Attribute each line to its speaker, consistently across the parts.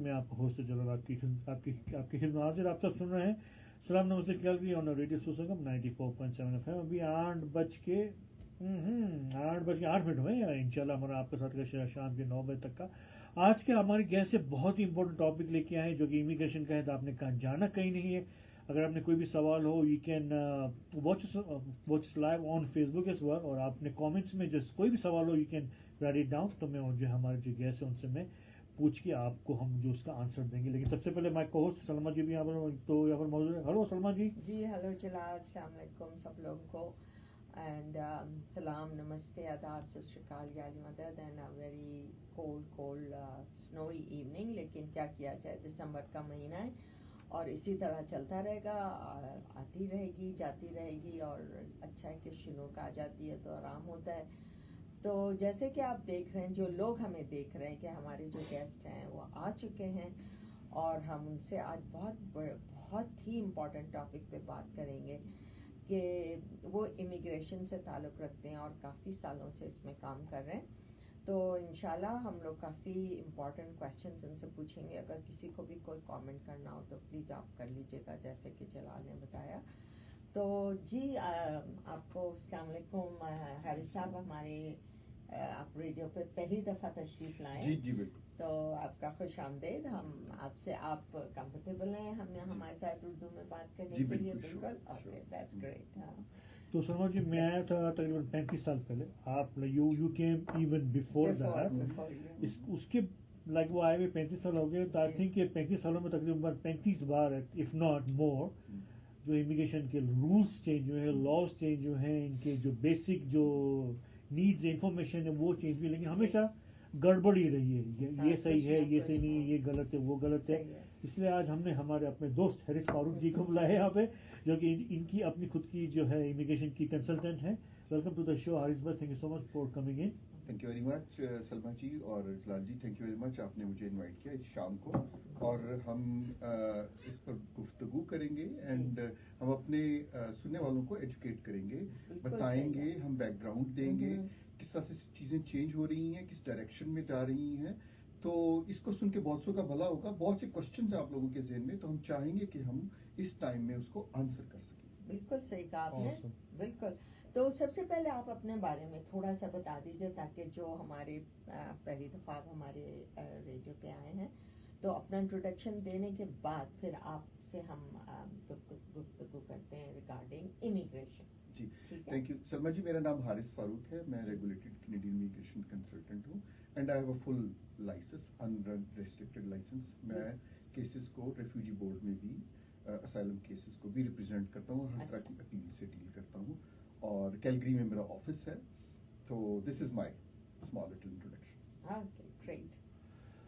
Speaker 1: मैं आपका होस्ट जलाल आपकी खिदमत हाजिर। आप सब सुन रहे हैं सलाम नमस्ते कैलगरी ऑन रेडियो सुसंगम 94.7 FM। अभी 8 बज के 8 मिनट हुए हैं। इंशाल्लाह हमारा आपके साथ का शाम के 9 बजे तक का। आज के हमारे गेस्ट से बहुत ही इंपॉर्टेंट टॉपिक लेके आए हैं जो कि इमिग्रेशन का है। तो आपने कहा जाना कहीं नहीं है। अगर आपने कोई भी सवाल हो you can watch live on Facebook इस बार, और आपने कमेंट्स में जो कोई भी सवाल हो you can write it down. तो मैं जो हमारे जो गेस्ट है उनसे मैं पूछ के आपको हम जो उसका आंसर देंगे। लेकिन सबसे पहले माय को-होस्ट सलमा जी भी यहाँ पर मौजूद है। हेलो सलमा जी।
Speaker 2: हेलो जलाल, अस्सलाम वालेकुम सब लोगों को एंड सलाम नमस्ते आदाब सत श्री अकाल याली मदद and a very cold snowy evening. लेकिन क्या किया जाए, दिसंबर का महीना है और इसी तरह चलता रहेगा, आती रहेगी जाती रहेगी। और अच्छा है कि शिनोक आ जाती है तो आराम होता है। तो जैसे कि आप देख रहे हैं, जो लोग हमें देख रहे हैं कि हमारे जो गेस्ट हैं वो आ चुके हैं और हम उनसे आज बहुत ही इम्पोर्टेंट टॉपिक पे बात करेंगे कि वो इमिग्रेशन से ताल्लुक़ रखते हैं और काफ़ी सालों से इसमें काम कर रहे हैं। तो इंशाल्लाह हम लोग काफ़ी इम्पोर्टेंट क्वेश्चंस इनसे पूछेंगे। अगर किसी को भी कोई कमेंट करना हो तो प्लीज़ आप कर लीजिएगा जैसे कि जलाल ने बताया। तो जी आपको अस्सलाम वालेकुम हारिस साहब, हमारे आप रेडियो पे पहली दफ़ा तशरीफ़ लाए।
Speaker 3: जी बिल्कुल।
Speaker 2: तो आपका खुश आमदेद। हम आपसे, आप कंफर्टेबल हैं हमारे साथ उर्दू में बात करने के लिए? बिल्कुल, ओके दैट्स ग्रेट। हाँ
Speaker 1: तो सलमा जी, मैं आया था तकरीबन 35 साल पहले। आप you came even before that. उसके लाइक वो आए हुए 35 साल हो गए। तो आई थिंक ये 35 सालों में तकरीबन 35 बार इफ नॉट मोर जो इमिग्रेशन के रूल्स चेंज हुए हैं, लॉज चेंज हुए हैं, इनके जो बेसिक जो नीड्स इंफॉर्मेशन है वो चेंज हुई। लेकिन हमेशा गड़बड़ ही रही है। ये सही है, ये सही नहीं है, ये गलत है, वो गलत है। इसलिए आज हमने हमारे अपने दोस्त हारिस फारूक जी को बुलाया यहाँ पे, जो कि इनकी अपनी खुद की जो है इमिग्रेशन की कंसल्टेंट है। Welcome to the show Haris भाई, thank you so much for coming in.
Speaker 3: Thank you very much Salma ji और Jalal ji, thank you very much, आपने मुझे इनवाइट किया इस शाम को। और हम इस पर गुफ्तगू करेंगे एंड हम अपने सुनने वालों को एजुकेट करेंगे, बताएंगे, हम बैकग्राउंड देंगे किस तरह से चीज़ें चेंज हो रही हैं, किस डायरेक्शन में जा रही हैं। तो इसको सुन के बहुत सौ का भला होगा। बहुत से क्वेश्चंस हैं आप लोगों के ज़हन में, तो हम चाहेंगे कि हम इस टाइम में उसको आंसर कर सकें।
Speaker 2: बिल्कुल सही कहा आपने। बिल्कुल। तो सबसे पहले आप अपने बारे में थोड़ा सा बता दीजिए ताकि जो हमारे पहली दफ़ा हमारे रेडियो पे आए हैं तो अपना इंट्रोडक्शन देने के बाद फिर आपसे हम गुफ्तगू करते हैं रिगार्डिंग इमिग्रेशन।
Speaker 3: जी थैंक यू सलमा जी। मेरा नाम हारिस फारूक है, मैं रेगुलेटेड कैनेडियन इमिग्रेशन कंसल्टेंट हूँ and I have a full license, unrestricted license. मैं केसेस को रेफ्यूजी बोर्ड में भी असाइलम केसेस को भी रिप्रेजेंट करता हूँ और हर तरह की अपील से डील करता हूँ। और कैलगरी में मेरा ऑफिस है। तो this is my small little introduction.
Speaker 2: Okay great.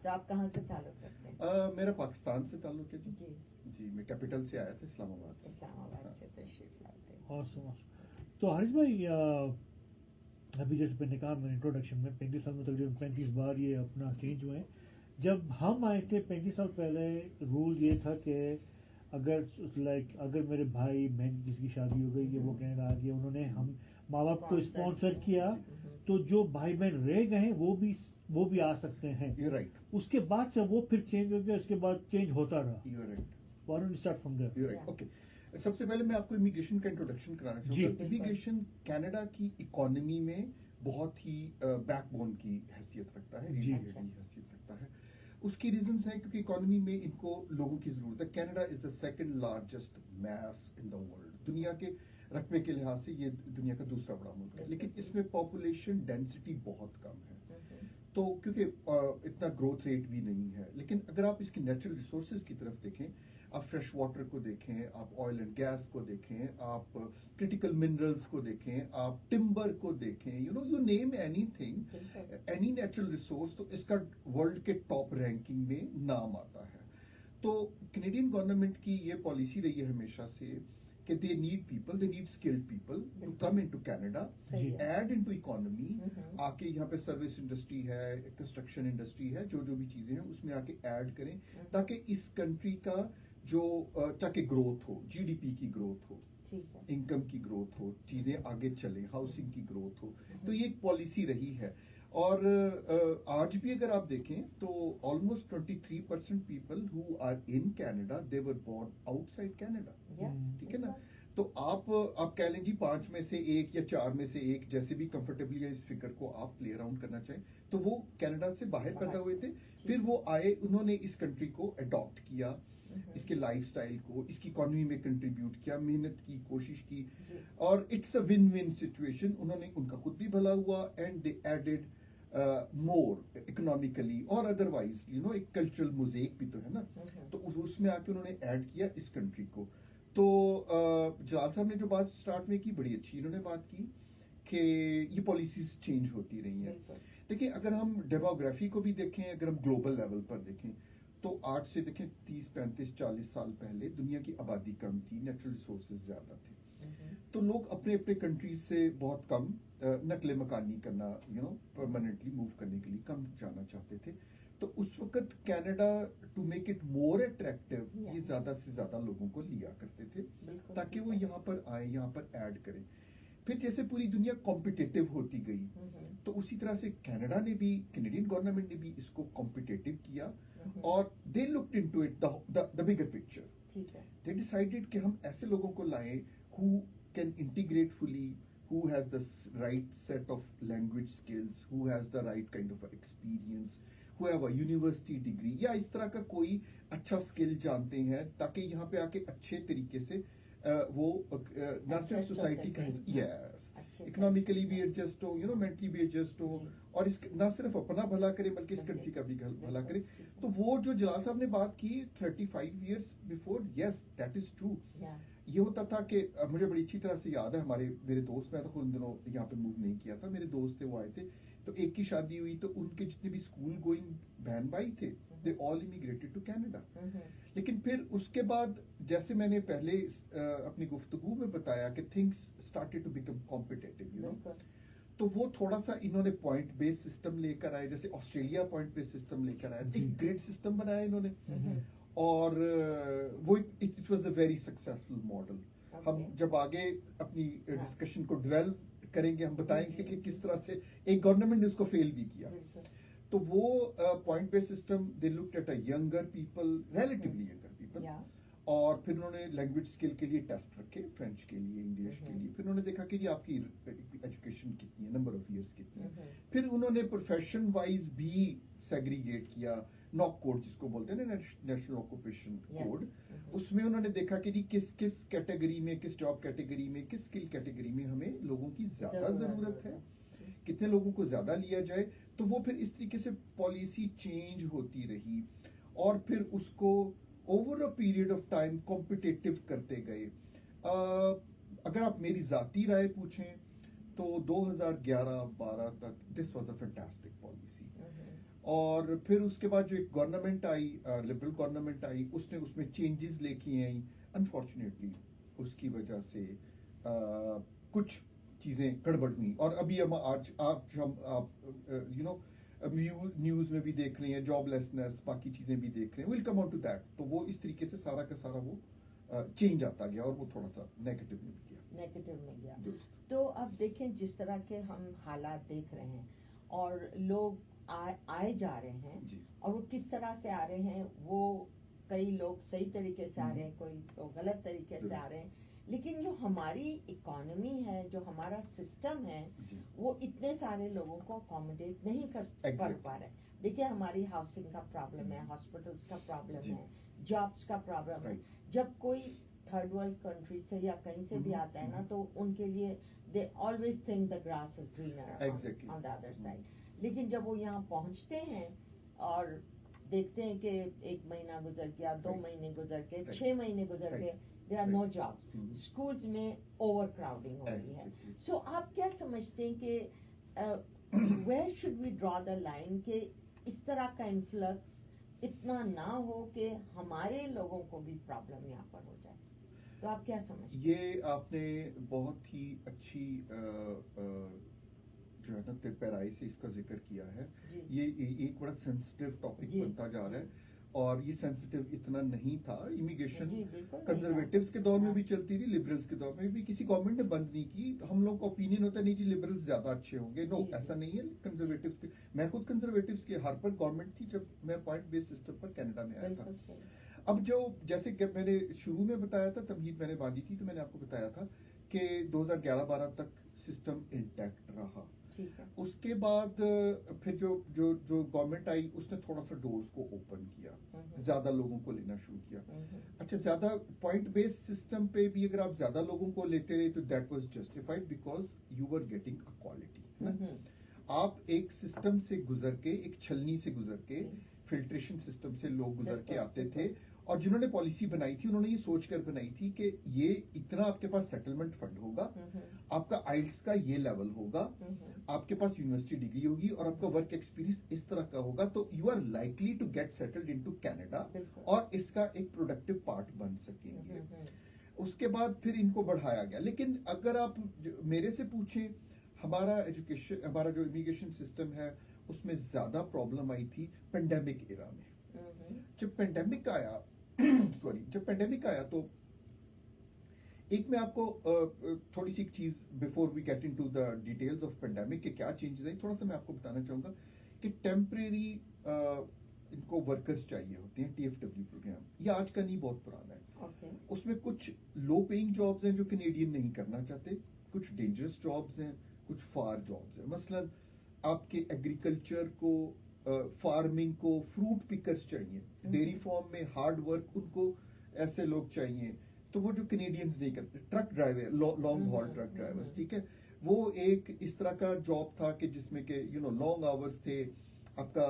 Speaker 2: तो आप कहाँ से ताल्लुक़ रखते हैं?
Speaker 3: मेरा पाकिस्तान से ताल्लुक़ है जी।
Speaker 2: जी
Speaker 3: मैं कैपिटल से आया था, इस्लामाबाद से।
Speaker 2: से तशरीफ लाते हैं।
Speaker 1: ऑसम। तो हारिस भाई, अभी जैसे मैंने कहा मेरे इंट्रोडक्शन में 35 साल में तकरीबन 35 बार ये अपना चेंज हुए हैं। जब हम आए थे 35 साल पहले रूल ये था कि अगर मेरे भाई बहन किसी की शादी हो गई है, वो कनाडा आ गया, उन्होंने हम माँ बाप को स्पॉन्सर किया, तो जो भाई बहन रह गए हैं वो भी आ सकते हैं।
Speaker 3: राइट।
Speaker 1: उसके बाद से वो फिर चेंज हो गया, उसके बाद चेंज होता रहा।
Speaker 3: Why
Speaker 1: don't we start from there?
Speaker 3: You're right. Okay. सबसे पहले मैं आपको इमिग्रेशन का इंट्रोडक्शन कराना चाहूँगा। इमिग्रेशन कनाडा की इकोनॉमी में बहुत ही बैकबोन की हैसियत रखता है, रीढ़ की हैसियत रखता है। उसकी रीजंस है क्योंकि इकोनॉमी में इनको लोगों की जरूरत है। Canada is the second largest mass in the world. दुनिया के रकबे के लिहाज से ये दुनिया का दूसरा बड़ा मुल्क है, लेकिन इसमें पॉपुलेशन डेंसिटी बहुत कम है। तो क्योंकि इतना ग्रोथ रेट भी नहीं है। लेकिन अगर आप इसकी नेचुरल रिसोर्सेज की तरफ देखें, आप फ्रेश वाटर को देखें, आप ऑयल एंड गैस को देखें, आप क्रिटिकल मिनरल्स को देखें, आप टिम्बर को देखें, you name anything, any natural resource, तो इसका वर्ल्ड के टॉप रैंकिंग में नाम आता है। तो कैनेडियन गवर्नमेंट की ये पॉलिसी रही है हमेशा से कि they need people, they need skilled people to come into Canada, add into economy, आके यहाँ पे सर्विस इंडस्ट्री है, कंस्ट्रक्शन इंडस्ट्री है, जो भी चीजें हैं उसमें आके ऐड करें ताकि इस कंट्री का जो ताकि ग्रोथ हो, जीडीपी की ग्रोथ हो, इनकम की ग्रोथ हो, चीजें आगे चले, हाउसिंग की ग्रोथ हो। तो ये एक पॉलिसी रही है। और आज भी अगर आप देखें तो almost 23% people who are in Canada they were born outside Canada. ठीक है ना? तो आप कह लें जी 5 में से 1 या 4 में से 1, जैसे भी कंफर्टेबली इस फिगर को आप प्ले अराउंड करना चाहें, तो वो कनाडा से बाहर पैदा हुए थे, फिर वो आए, उन्होंने इस कंट्री को अडॉप्ट किया, इसके लाइफस्टाइल को, इसकी इकोनॉमी में कंट्रीब्यूट किया, मेहनत की, कोशिश की, और it's a win win situation. उन्होंने, उनका खुद भी भला हुआ and they added more economically और अदरवाइज, यू नो, एक कल्चरल मोज़ेक भी तो है ना, तो उसमें आके उन्होंने ऐड किया इस कंट्री को। तो जलाल साहब ने जो बात स्टार्ट में की, बड़ी अच्छी इन्होंने बात की कि ये पॉलिसीज चेंज होती रही हैं। देखिए, अगर हम डेमोग्राफी को भी देखें, अगर हम ग्लोबल लेवल पर देखें, तो आज से देखें 30, 35, 40 साल पहले दुनिया की आबादी कम थी, नेचुरल रिसोर्सेज ज़्यादा थे, तो लोग अपने अपने कंट्रीज से बहुत कम नकले मकानी करना, यू नो, परमानेंटली मूव करने के लिए कम जाना चाहते थे। तो उस वक्त Canada, to make it more attractive, ये ज़्यादा से ज़्यादा लोगों को लिया करते थे ताकि वो यहाँ पर आए, यहाँ पर ऐड करें। फिर जैसे पूरी दुनिया कॉम्पिटिटिव होती गई, तो उसी तरह से कनाडा ने भी, कैनेडियन गवर्नमेंट ने भी इसको कॉम्पिटिटिव किया, और they looked into it the bigger picture. They decided कि हम ऐसे लोगों को लाएं who can integrate fully, who has the right set of language skills, who has the right kind of experience, who have a university degree, या इस तरह का कोई अच्छा स्किल जानते हैं, ताकि यहाँ पे आके अच्छे तरीके से वो ना सिर्फ सोसाइटी का, यस, इकोनॉमिकली भी एडजस्ट हो, यू नो, मेंटली भी एडजस्ट हो, और इस ना सिर्फ अपना भला करे बल्कि इस कंट्री का भी भला करे। तो वो जो जलाल साहब ने बात की 35 years before, yes, that is true. ये होता था कि मुझे बड़ी अच्छी तरह से याद है, मेरे दोस्त, मैं तो खुद उन दिनों यहाँ पे मूव नहीं किया था, मेरे दोस्त थे, वो आए थे, तो एक की शादी हुई, तो उनके जितने भी स्कूल गोइंग बहन भाई थे, they all immigrated to Canada. लेकिन फिर उसके बाद, जैसे मैंने पहले अपनी गुफ्तगू में बताया कि things started to become competitive, you know, तो वो थोड़ा सा इन्होंने पॉइंट बेस्ड सिस्टम लेकर आए, जैसे ऑस्ट्रेलिया पॉइंट बेस्ड सिस्टम लेकर आया, एक ग्रेड सिस्टम बनाया इन्होंने, और वो it was a very successful model. हम जब आगे अपनी डिस्कशन को डेवलप करेंगे, हम बताएंगे कि किस तरह से एक गवर्नमेंट ने उसको फेल भी किया। तो वो point based system, they looked at a younger people, relatively younger people, और फिर उन्होंने लैंग्वेज स्किल के लिए टेस्ट रखे, फ्रेंच के लिए, इंग्लिश के लिए, फिर उन्होंने देखा कि जी आपकी एजुकेशन कितनी है, नंबर ऑफ ईयर्स कितनी है, फिर उन्होंने प्रोफेशन वाइज भी सेग्रीगेट किया, नॉक कोड जिसको बोलते हैं ना, नेशनल ऑक्यूपेशन कोड, उसमें उन्होंने देखा कि जी किस किस कैटेगरी में, किस जॉब कैटेगरी में, किस स्किल कैटेगरी में हमें लोगों की ज्यादा जरूरत है, कितने लोगों को ज्यादा लिया जाए। तो वो फिर इस तरीके से पॉलिसी चेंज होती रही, और फिर उसको over a period of time competitive करते गए। अगर आप मेरी जाती राय पूछें तो 2011-12 तक this was a fantastic policy, और फिर उसके बाद जो एक गवर्नमेंट आई, लिबरल गवर्नमेंट आई, उसने उसमें चेंजेस लेके आई। अनफॉर्चुनेटली उसकी वजह से कुछ चीज़ें गड़बड़ हुई, और अभी हम आज हम यू नो न्यूज़ में भी देख रहे हैं, जॉबलेसनेस, बाकी चीज़ें भी देख रहे हैं, will come on to that. तो वो इस तरीके से सारा का सारा वो चेंज आता गया, और वो थोड़ा सा नेगेटिव में गया।
Speaker 2: तो अब देखें, जिस तरह के हम हालात देख रहे हैं, और लोग आए जा रहे हैं, और वो किस तरह से आ रहे हैं, वो कई लोग सही तरीके से आ रहे हैं, कोई लोग गलत तरीके से आ रहे हैं, लेकिन जो हमारी इकोनॉमी है, जो हमारा सिस्टम है, वो इतने सारे लोगों को अकोमोडेट नहीं कर पा रहा है। देखिए, हमारी हाउसिंग का प्रॉब्लम है, हॉस्पिटल्स का प्रॉब्लम है, जॉब्स का प्रॉब्लम है। जब कोई थर्ड वर्ल्ड कंट्री से या कहीं से भी आता है ना, तो उनके लिए they always think the grass is greener on the other side. लेकिन जब वो यहाँ पहुँचते हैं और देखते हैं कि 1 महीना गुजर गया, 2 महीने गुजर गए, 6 महीने गुजर गए, there are no jobs, schools में ओवर क्राउडिंग हो रही है। सो आप क्या समझते हैं कि where should we draw the line, कि इस तरह का इन्फ्लक्स इतना ना हो कि हमारे लोगों को भी प्रॉब्लम यहाँ पर हो जाए? तो आप क्या समझते हैं?
Speaker 3: ये आपने बहुत ही अच्छी जो है ना तिरपैराई से इसका जिक्र किया है। ये एक बड़ा सेंसिटिव टॉपिक बनता जा रहा है, और ये सेंसिटिव इतना नहीं था। इमिग्रेशन
Speaker 2: जी, बिल्कुल नहीं
Speaker 3: कंजर्वेटिव्स
Speaker 2: था।
Speaker 3: के दौर में
Speaker 2: हाँ।
Speaker 3: भी चलती रही, लिबरल्स के दौर में भी किसी गवर्नमेंट ने बंद नहीं की। हम लोग का ओपिनियन होता नहीं जी लिबरल्स ज्यादा अच्छे होंगे, नो
Speaker 2: जी,
Speaker 3: ऐसा
Speaker 2: जी।
Speaker 3: नहीं है। कंजर्वेटिव्स के, मैं खुद कंजर्वेटिव्स के हार्पर गवर्नमेंट थी जब मैं पॉइंट बेस्ड सिस्टम पर कनाडा में आया था।
Speaker 2: बिल्कुल सही।
Speaker 3: अब जो जैसे कि मैंने शुरू में बताया था, तमहीद मैंने बांधी थी, तो मैंने आपको बताया था कि 2011-12 तक सिस्टम इंटैक्ट रहा।
Speaker 2: ठीक है।
Speaker 3: उसके बाद फिर जो जो जो गवर्नमेंट आई उसने थोड़ा सा डोर्स को ओपन किया, ज्यादा लोगों को लेना शुरू किया। अच्छा, ज्यादा पॉइंट बेस्ड सिस्टम पे भी अगर आप ज्यादा लोगों को लेते रहे तो that was justified because you were getting a quality. आप एक सिस्टम से गुजर के, एक छलनी से गुजर के, फिल्ट्रेशन सिस्टम से लोग गुजर के आते थे, और जिन्होंने पॉलिसी बनाई थी उन्होंने ये सोचकर बनाई थी कि ये इतना आपके पास सेटलमेंट फंड होगा, आपका आइल्स का ये लेवल होगा, आपके पास यूनिवर्सिटी डिग्री होगी और आपका वर्क एक्सपीरियंस इस तरह का होगा, तो you are likely to get settled into Canada और इसका एक प्रोडक्टिव पार्ट बन सकेंगे। उसके बाद फिर इनको बढ़ाया गया। लेकिन अगर आप मेरे से पूछें, हमारा एजुकेशन, हमारा जो इमिग्रेशन सिस्टम है उसमें ज्यादा प्रॉब्लम आई थी पेंडेमिक एरा में। जब पेंडेमिक आया जब पेंडेमिक आया तो एक मैं आपको थोड़ी सी एक चीज before we get into the details of pandemic के क्या चेंजेस हैं, थोड़ा सा मैं आपको बताना चाहूंगा कि टेम्परेरी इनको वर्कर्स चाहिए होते हैं। TFW प्रोग्राम ये आज का नहीं, बहुत पुराना है। उसमें कुछ लो पेइंग जॉब्स हैं जो कैनेडियन नहीं करना चाहते, कुछ डेंजरस जॉब्स हैं, कुछ फार जॉब्स हैं। मसलन आपके एग्रीकल्चर को, फार्मिंग को, फ्रूट पिकर्स चाहिए, डेयरी फार्म में हार्ड वर्क, उनको ऐसे लोग चाहिए, तो वो जो कैनेडियंस नहीं करते। Truck driver, long haul truck drivers, ठीक है, वो एक इस तरह का जॉब था कि जिसमें के लॉन्ग आवर्स थे, आपका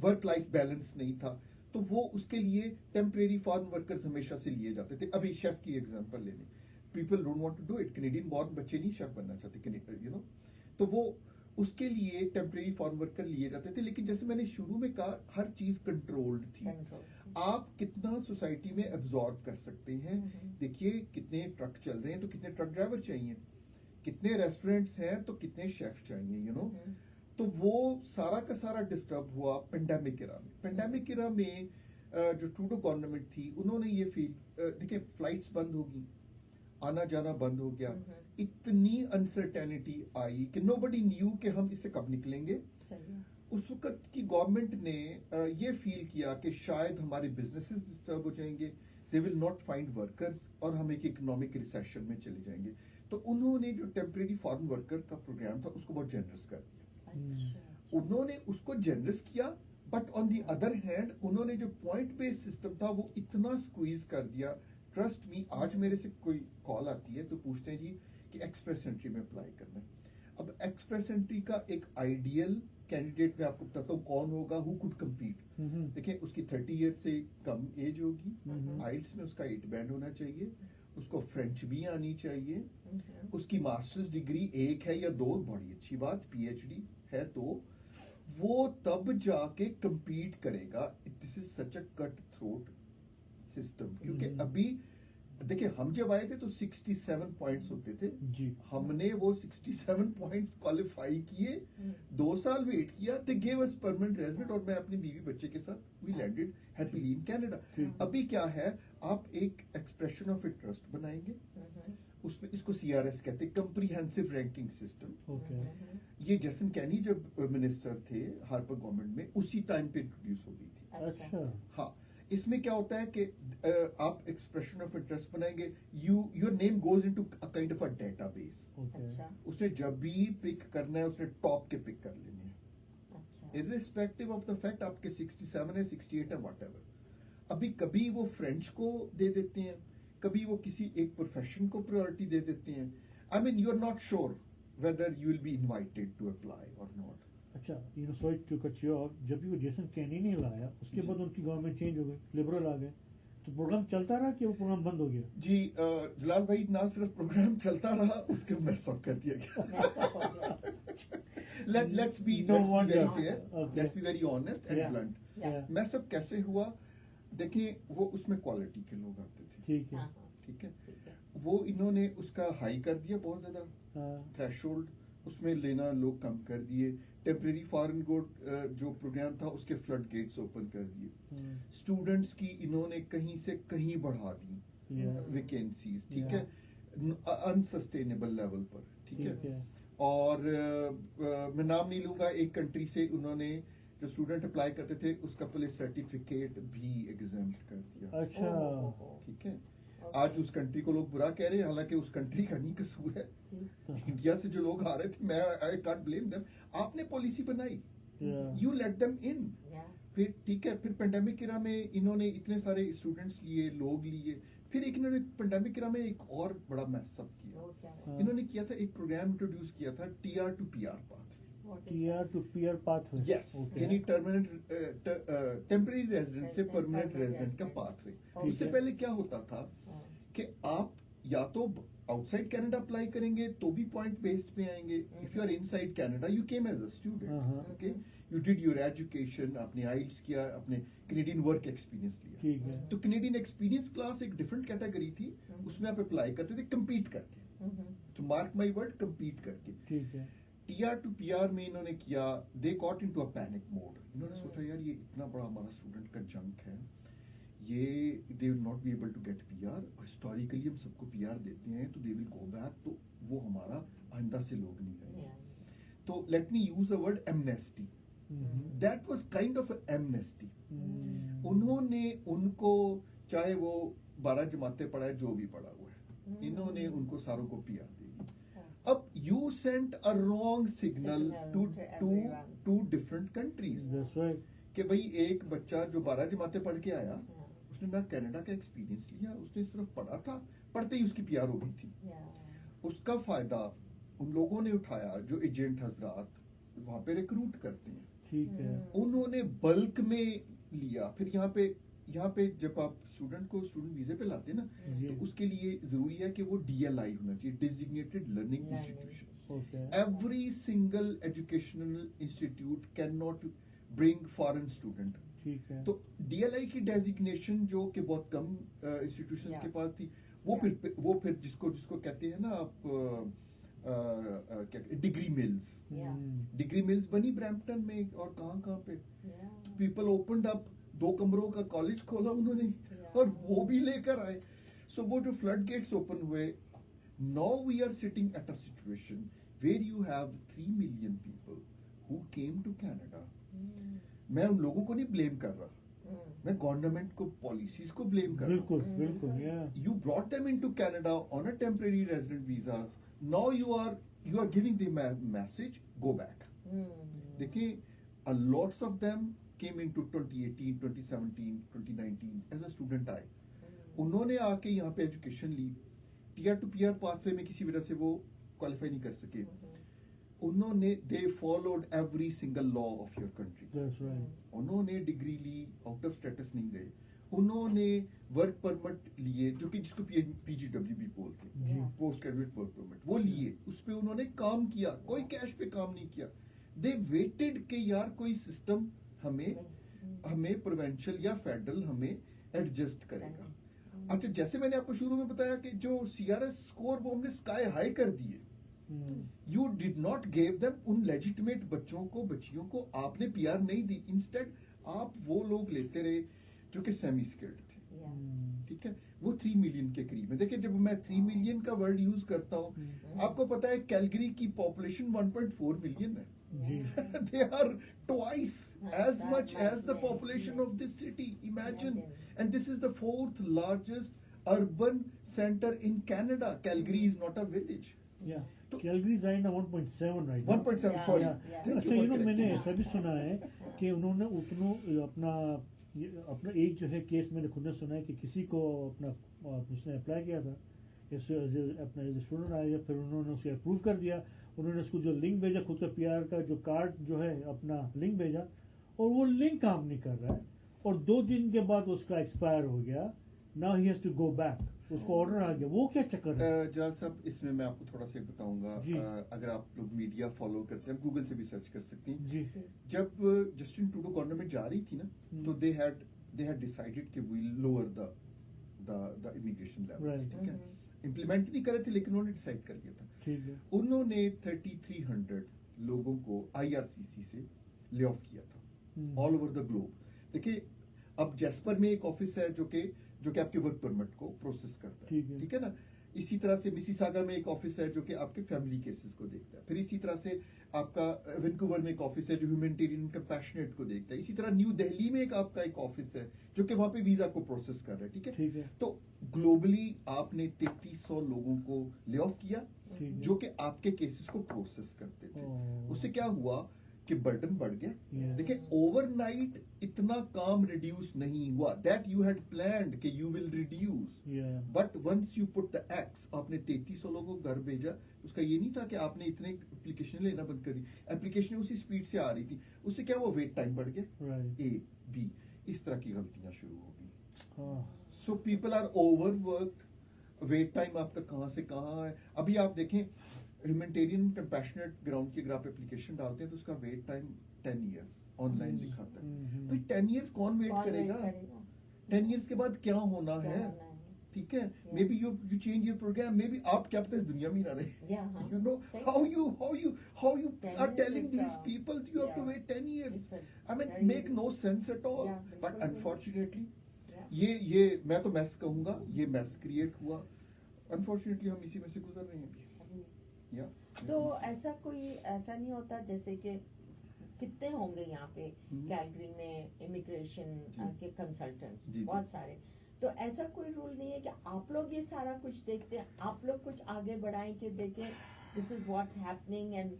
Speaker 3: वर्क लाइफ बैलेंस नहीं था, तो वो उसके लिए टेम्परेरी फार्म वर्कर्स हमेशा से लिए जाते थे। अभी शेफ की एग्जांपल ले लें, people don't want to do it, Canadian born बच्चे नहीं शेफ बनना चाहते, तो वो उसके लिए टेम्परेरी फार्म वर्कर लिए जाते थे। लेकिन जैसे मैंने शुरू में कहा, हर चीज कंट्रोल्ड थी। आप कितना सोसाइटी में एब्जॉर्ब कर सकते हैं। देखिए कितने ट्रक चल रहे हैं तो कितने ट्रक ड्राइवर चाहिए, कितने रेस्टोरेंट्स हैं तो कितने शेफ चाहिए, तो वो सारा का सारा डिस्टर्ब हुआ पेंडेमिक एरा में। पेंडेमिक एरा में जो ट्रूडो गवर्नमेंट थी उन्होंने ये फील, देखिए फ्लाइट्स बंद होगी, आना जाना बंद हो गया, इतनी अनसर्टेनिटी आई कि नोबडी न्यू कि हम इससे कब निकलेंगे। उस वक्त की गवर्नमेंट ने ये फील किया कि शायद हमारे बिजनेसेस डिस्टर्ब हो जाएंगे, दे विल नॉट फाइंड वर्कर्स, और हम एक इकोनॉमिक रिसेशन में चले जाएंगे। तो उन्होंने जो टेम्परेरी फॉरेन वर्कर का प्रोग्राम था उसको बहुत जेनरस कर दिया। उन्होंने उसको जेनरस किया, but on the other hand उन्होंने जो पॉइंट बेस्ड सिस्टम था वो इतना स्क्वीज कर दिया। ट्रस्ट मी, आज मेरे से कोई कॉल आती है तो पूछते हैं जी कि एक्सप्रेस एंट्री में अप्लाई करना है। अब एक्सप्रेस एंट्री का एक आइडियल कैंडिडेट मैं आपको बताता हूँ कौन होगा, हु कुड कम्पीट। देखिए उसकी 30 ईयर से कम एज होगी, आइल्स में उसका 8 बैंड होना चाहिए, उसको फ्रेंच भी आनी चाहिए, उसकी मास्टर्स डिग्री 1 है या 2, बड़ी अच्छी बात, PhD है, तो वो तब जाके कम्पीट करेगा। This is such a cut throat system, क्योंकि अभी देखिए हम जब आए थे तो 67 पॉइंट्स होते थे
Speaker 1: जी।
Speaker 3: हमने वो 67 पॉइंट्स क्वालिफाई किए, 2 साल वेट किया, they gave us permanent resident, और मैं अपनी बीवी बच्चे के साथ we landed happily in Canada. अभी क्या है, आप एक एक्सप्रेशन ऑफ इंटरेस्ट बनाएंगे, उसमें इसको CRS कहते हैं, कंप्रीहेंसिव रैंकिंग सिस्टम। ये जैसन कैनी जब मिनिस्टर थे हार्पर गवर्नमेंट में, उसी टाइम पे इंट्रोड्यूस हो गई थी।
Speaker 1: अच्छा,
Speaker 3: हाँ, इसमें क्या होता है कि आप एक्सप्रेशन ऑफ इंटरेस्ट बनाएंगे, your name goes into a kind of a database. उसने जब भी पिक करना है उसने टॉप के पिक कर लेने हैं, इररिस्पेक्टिव ऑफ द फैक्ट आपके 67 है, 68 है, व्हाटएवर। अभी कभी वो फ्रेंच को दे देते हैं, कभी वो किसी एक प्रोफेशन को प्रायोरिटी दे देते हैं। I mean you are not sure whether you will be invited to apply और नॉट।
Speaker 1: अच्छा, sorry to cut you off, जब भी वो जेसन कैनी ने लाया उसके बाद उनकी गवर्नमेंट चेंज हो गई, लिबरल आ गए, तो प्रोग्राम चलता रहा कि वो प्रोग्राम बंद हो गया?
Speaker 3: जी, जलाल भाई, ना सिर्फ प्रोग्राम चलता रहा, उसके मैस अप कर दिया गया। Let's be very fair, let's be very honest and blunt. Mess up कैसे हुआ? देखिए वो उसमें क्वालिटी के लोग आते थे,
Speaker 1: ठीक है,
Speaker 3: ठीक है, वो इन्होंने उसका हाई कर दिया बहुत ज्यादा थ्रेशोल्ड, उसमें लेना लोग कम कर दिए। टेम्परेरी फॉरेन गुड जो प्रोग्राम था उसके फ्लड गेट्स ओपन कर दिए। स्टूडेंट्स की इन्होंने कहीं से कहीं बढ़ा दी वैकेंसीज, ठीक है, अनसस्टेनेबल लेवल पर, ठीक है। और मैं नाम नहीं लूंगा, एक कंट्री से उन्होंने जो स्टूडेंट अप्लाई करते थे उसका पुलिस सर्टिफिकेट भी एग्जाम्प्ट कर दिया।
Speaker 1: अच्छा,
Speaker 3: ठीक है, आज उस कंट्री को लोग बुरा कह रहे हैं, हालांकि उस कंट्री का नहीं कसूर है। इंडिया से जो लोग आ रहे थे, मैं आई कांट ब्लेम देम। आपने पॉलिसी बनाई, यू लेट देम इन। फिर ठीक है, फिर पेंडेमिक इरा में इन्होंने इतने सारे स्टूडेंट्स लिए, लोग लिए। फिर एक इन्होंने पेंडेमिक इरा में एक और बड़ा मैसअप किया। इन्होंने किया था, एक प्रोग्राम इंट्रोड्यूस किया था, TR to PR pathway.
Speaker 1: TR to PR pathway,
Speaker 3: yes, यानी टेम्परेरी रेजिडेंट से परमानेंट रेजिडेंट का पाथवे। उससे पहले क्या होता था कि आप या तो आउटसाइड कनाडा अप्लाई करेंगे तो भी पॉइंट बेस्ड पे आएंगे। If you are inside Canada, you came as a student, okay, you did your education, आपने आइल्स किया, आपने कैनेडियन वर्क एक्सपीरियंस लिया,
Speaker 1: ठीक है।
Speaker 3: तो कैनेडियन एक्सपीरियंस क्लास एक डिफरेंट कैटेगरी थी, उसमें आप अप्लाई करते थे कम्पीट करके, तो मार्क माई वर्ड, कम्पीट करके।
Speaker 1: ठीक है।
Speaker 3: TR to PR में इन्होंने किया, they got into a panic mode. इन्होंने सोचा यार ये इतना बड़ा हमारा स्टूडेंट का जंक है, ये they will not be able to get PR। Historically हम सबको PR देते हैं, तो दे विल गो बैक, तो वो हमारा आइंदा से लोग नहीं आएंगे। तो let me use a word amnesty. That was kind of amnesty. उन्होंने उनको, चाहे वो 12 जमातें पढ़ा है, जो भी पढ़ा हुआ है, इन्होंने उनको सारों को PR दे दी। अब you sent a wrong signal to different countries.
Speaker 1: That's right.
Speaker 3: कि भाई एक बच्चा जो 12 जमातें पढ़ के आया, उसने ना कनाडा का एक्सपीरियंस लिया, उसने सिर्फ पढ़ा था, पढ़ते ही उसकी PR हो गई थी। उसका फायदा उन लोगों ने उठाया जो एजेंट हजरात वहां पे रिक्रूट करते हैं,
Speaker 1: ठीक है।
Speaker 3: उन्होंने बल्क में लिया। फिर यहाँ पे जब आप स्टूडेंट को स्टूडेंट वीजे पे लाते हैं ना,
Speaker 1: जी।
Speaker 3: तो उसके लिए जरूरी है कि वो DLI होना चाहिए, designated learning institution.
Speaker 1: Okay.
Speaker 3: Every single educational institute cannot bring foreign student।
Speaker 1: ठीक है।
Speaker 3: तो DLI की डेजिग्नेशन जो कि बहुत कम इंस्टीट्यूशंस के पास थी, वो फिर जिसको कहते हैं ना आप क्या, डिग्री मिल्स। डिग्री मिल्स बनी ब्रैम्पटन में और कहाँ पे, पीपल ओपनड अप, 2 कमरों का कॉलेज खोला उन्होंने, और वो भी लेकर आए। सो वो जो फ्लड गेट्स ओपन हुए, now we are sitting at a situation where you have 3 million people who came to Canada। मैं उन लोगों को नहीं ब्लेम कर रहा, मैं गवर्नमेंट को, पॉलिसीज को ब्लेम कर रहा हूँ।
Speaker 1: बिल्कुल बिल्कुल, yeah.
Speaker 3: You brought them into Canada on a temporary resident visas। Now you are giving the message, go back। देखिए, a lots of them came into 2018, 2017, 2019 as a student आए, उन्होंने आके यहाँ पे एजुकेशन ली। TR to PR पाथवे में किसी वजह से वो क्वालिफाई नहीं कर सके, उन्होंने they followed every single law of your country.
Speaker 1: That's right.
Speaker 3: उन्होंने डिग्री ली, आउट ऑफ स्टेटस नहीं गए, उन्होंने वर्क परमिट लिए, जो कि जिसको PGW भी बोलते हैं, पोस्ट ग्रेजुएट वर्क परमिट, वो लिए, उस पे उन्होंने काम किया, कोई कैश पे काम नहीं किया। दे वेटेड के यार कोई सिस्टम हमें प्रोविंशियल या फेडरल हमें एडजस्ट करेगा। अच्छा, जैसे मैंने आपको शुरू में बताया कि जो CRS स्कोर वो हमने स्काई हाई कर दिए, you did not give them उन लेजिटिमेट बच्चों को, बच्चियों को आपने PR नहीं दी, इंस्टेड आप वो लोग लेते रहे जो कि सेमी स्किल्ड थे। ठीक है, वो 3 मिलियन के करीब है। देखिए, जब मैं 3 मिलियन का वर्ड यूज करता हूँ, आपको पता है कैलगरी की पॉपुलेशन 1.4 मिलियन है। They are twice as much as the population of this city. Imagine. And this is the 4th largest urban center in Canada. Calgary is not a village.
Speaker 1: Yeah. Calgary is right now 1.7 right now.
Speaker 3: 1.7, sorry.
Speaker 1: अच्छा, मैंने ऐसा भी सुना है कि उन्होंने अपना एक जो है केस मैंने खुद ने सुना है कि किसी को उसने अप्लाई किया था, अपना स्टूडेंट आया, फिर उन्होंने उसे अप्रूव कर दिया, उन्होंने उसको जो लिंक भेजा, खुद का PR का जो कार्ड जो है अपना लिंक भेजा, और वो लिंक काम नहीं कर रहा है, और 2 दिन के बाद उसका एक्सपायर हो गया। Now he has to go back, उसको ऑर्डर आ गया। वो क्या चक्कर है?
Speaker 3: जलाल साहब, इसमें मैं आपको थोड़ा सा बताऊंगा। अगर आप लोग मीडिया फॉलो करते हैं, गूगल से भी सर्च कर सकते हैं
Speaker 1: जी।
Speaker 3: जब जस्टिन ट्रूडो गवर्नमेंट जा रही थी ना, तो दे हैड डिसाइडेड कि we lower the immigration levels, ठीक है। इम्प्लीमेंट नहीं करे थे लेकिन उन्होंने डिसाइड कर लिया था।
Speaker 1: ठीक है।
Speaker 3: उन्होंने 3300 लोगों को आईआरसीसी से ले ऑफ किया था ऑल ओवर द ग्लोब। देखिए अब जैस्पर में एक ऑफिस है जो कि आपके वर्क परमिट को प्रोसेस करता है, ठीक है ना। इसी तरह से मिसिसागा में एक ऑफिस है जो कि आपके फैमिली केसेस को देखता है। फिर इसी तरह से आपका वैंकूवर में एक ऑफिस है जो ह्यूमैनिटेरियन कंपैशनेट को देखता है। इसी तरह न्यू दिल्ली में एक आपका एक ऑफिस है जो कि वहां पे वीजा को प्रोसेस कर रहा है, ठीक है। तो ग्लोबली आपने 3300 लोगों को ले ऑफ किया जो कि आपके केसेस को प्रोसेस करते थे। उससे क्या हुआ कि बर्डन बढ़ गया। देखिए ओवरनाइट इतना काम रिड्यूस नहीं हुआ, दैट यू हैड प्लान्ड कि you will reduce, but once you put the axe, आपने 3300 लोगों को घर भेजा। उसका ये नहीं था कि आपने इतने एप्लीकेशन लेना बंद कर दी, एप्लीकेशन उसी स्पीड से आ रही थी। उससे क्या हुआ, वेट टाइम बढ़ गया, ए बी, इस तरह की गलतियां शुरू हो गई। So people are overworked. Wait time आपका कहाँ से कहाँ है। अभी आप देखें ह्यूमैनिटेरियन कंपैशनेट ग्राउंड की अगर आप एप्लीकेशन डालते हैं तो उसका वेट टाइम 10 years ऑनलाइन दिखाता है। भाई 10 years कौन वेट करेगा? 10 years के बाद क्या होना है, ठीक है। Maybe you change your programme, maybe आप क्या पता इस दुनिया में ही ना रहे। You know how you are telling these people you have to wait 10 years। I mean make no sense at all. But unfortunately ये मैं तो मैस कहूंगा, ये मैस क्रिएट हुआ। अनफॉर्चुनेटली हम इसी में से गुजर रहे हैं अभी।
Speaker 2: तो ऐसा नहीं होता जैसे कि कितने होंगे यहाँ पे कैलगरी में इमिग्रेशन के कंसल्टेंट्स बहुत सारे, तो ऐसा कोई रूल नहीं है कि आप लोग ये सारा कुछ देखते हैं, आप लोग कुछ आगे बढ़ाएं कि देखें this is what's happening and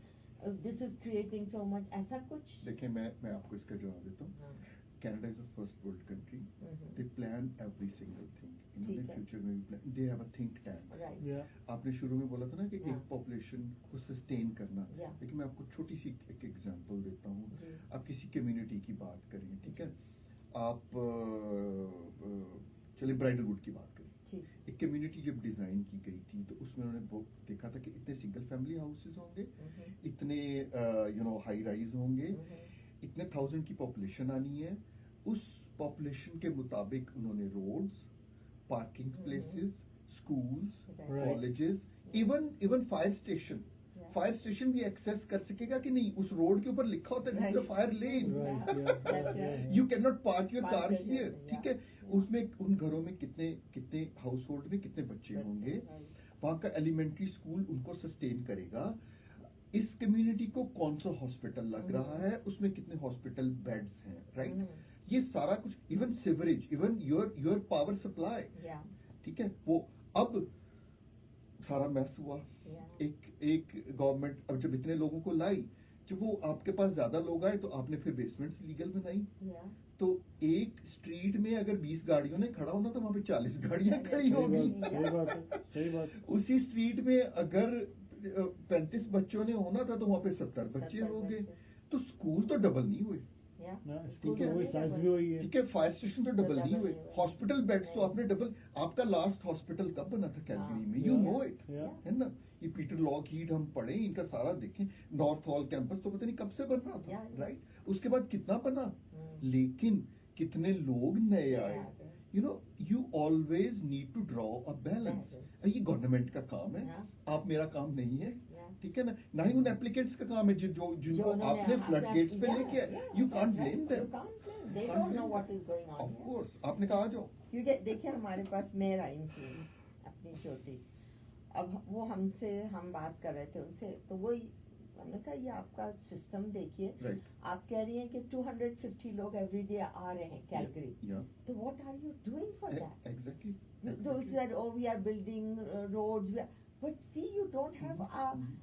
Speaker 2: this is creating so much, ऐसा कुछ?
Speaker 3: देखिए मैं आपको इसका जवाब देता हूँ। Canada is a first world country. They plan every single thing. इन्होंने फ्यूचर में भी plan, they have a think tanks. आपने शुरू में बोला था ना कि एक पॉपुलेशन को सस्टेन करना, लेकिन मैं आपको छोटी सी एक एग्जांपल देता हूँ। आप किसी कम्युनिटी की बात करें, ठीक है, आप चलिए ब्राइडलवुड की बात करें। एक कम्युनिटी जब डिजाइन की गई थी तो उसमें उन्होंने देखा था कि इतने सिंगल फैमिली हाउसेस होंगे, इतने हाई राइज होंगे, इतने 1000 की पॉपुलेशन आनी है। उस पॉपुलेशन के मुताबिक उन्होंने roads, parking places, schools, colleges, even fire station भी एक्सेस कर सकेगा कि नहीं। उस रोड के ऊपर लिखा होता है this is a fire lane, you can not park your car here, ठीक है। उसमें उन घरों में कितने हाउस होल्ड में कितने बच्चे होंगे, वहां का एलिमेंट्री स्कूल उनको सस्टेन करेगा। इस कम्युनिटी को कौन सा हॉस्पिटल लग रहा है, उसमें कितने हॉस्पिटल बेड्स हैं, राइट। ये सारा कुछ, even sewerage, even your power supply, ठीक है। वो अब सारा मैस हुआ। एक गवर्नमेंट अब जब इतने लोगों को लाई, जब वो आपके पास ज्यादा लोग आए तो आपने फिर बेसमेंट्स लीगल बनाई। तो एक स्ट्रीट में अगर 20 गाड़ियों ने खड़ा होना तो वहां पे 40 गाड़ियां खड़ी होगी।
Speaker 1: सही बात।
Speaker 3: उसी स्ट्रीट में अगर 35 बच्चों ने होना था तो वहां पे 70 बच्चे हो गए। तो स्कूल तो डबल नहीं हुए, ठीक है। फायर स्टेशन तो डबल नहीं हुए, हॉस्पिटल बेड्स तो आपने डबल। आपका लास्ट हॉस्पिटल कब बना था कैलगरी में, यू नो इट, है ना। ये पीटर लॉकहीड हम पढ़े, इनका सारा देखें। नॉर्थ हॉल कैंपस तो पता नहीं कब से बन रहा था, राइट। उसके बाद कितना बना, लेकिन कितने लोग नए आए। you always need to draw a balance. ये गवर्नमेंट का काम है, आप मेरा काम नहीं है, ठीक है ना। ना ही उन एप्लीकेंट्स का काम है जिनको आपने फ्लड गेट्स पे लेके आए। You can't blame them, of course. आपने कहा आ जाओ,
Speaker 2: क्योंकि देखिए हमारे पास मेयर आई थी अपनी छोटी, अब वो हम बात कर रहे थे उनसे, तो वही हमने कहा ये आपका सिस्टम देखिए, आप कह रही हैं कि 250 लोग एवरीडे आ रहे हैं कैलगरी, तो what are you doing for that?
Speaker 3: Exactly.
Speaker 2: Those said, oh, we are building roads, but see, you don't have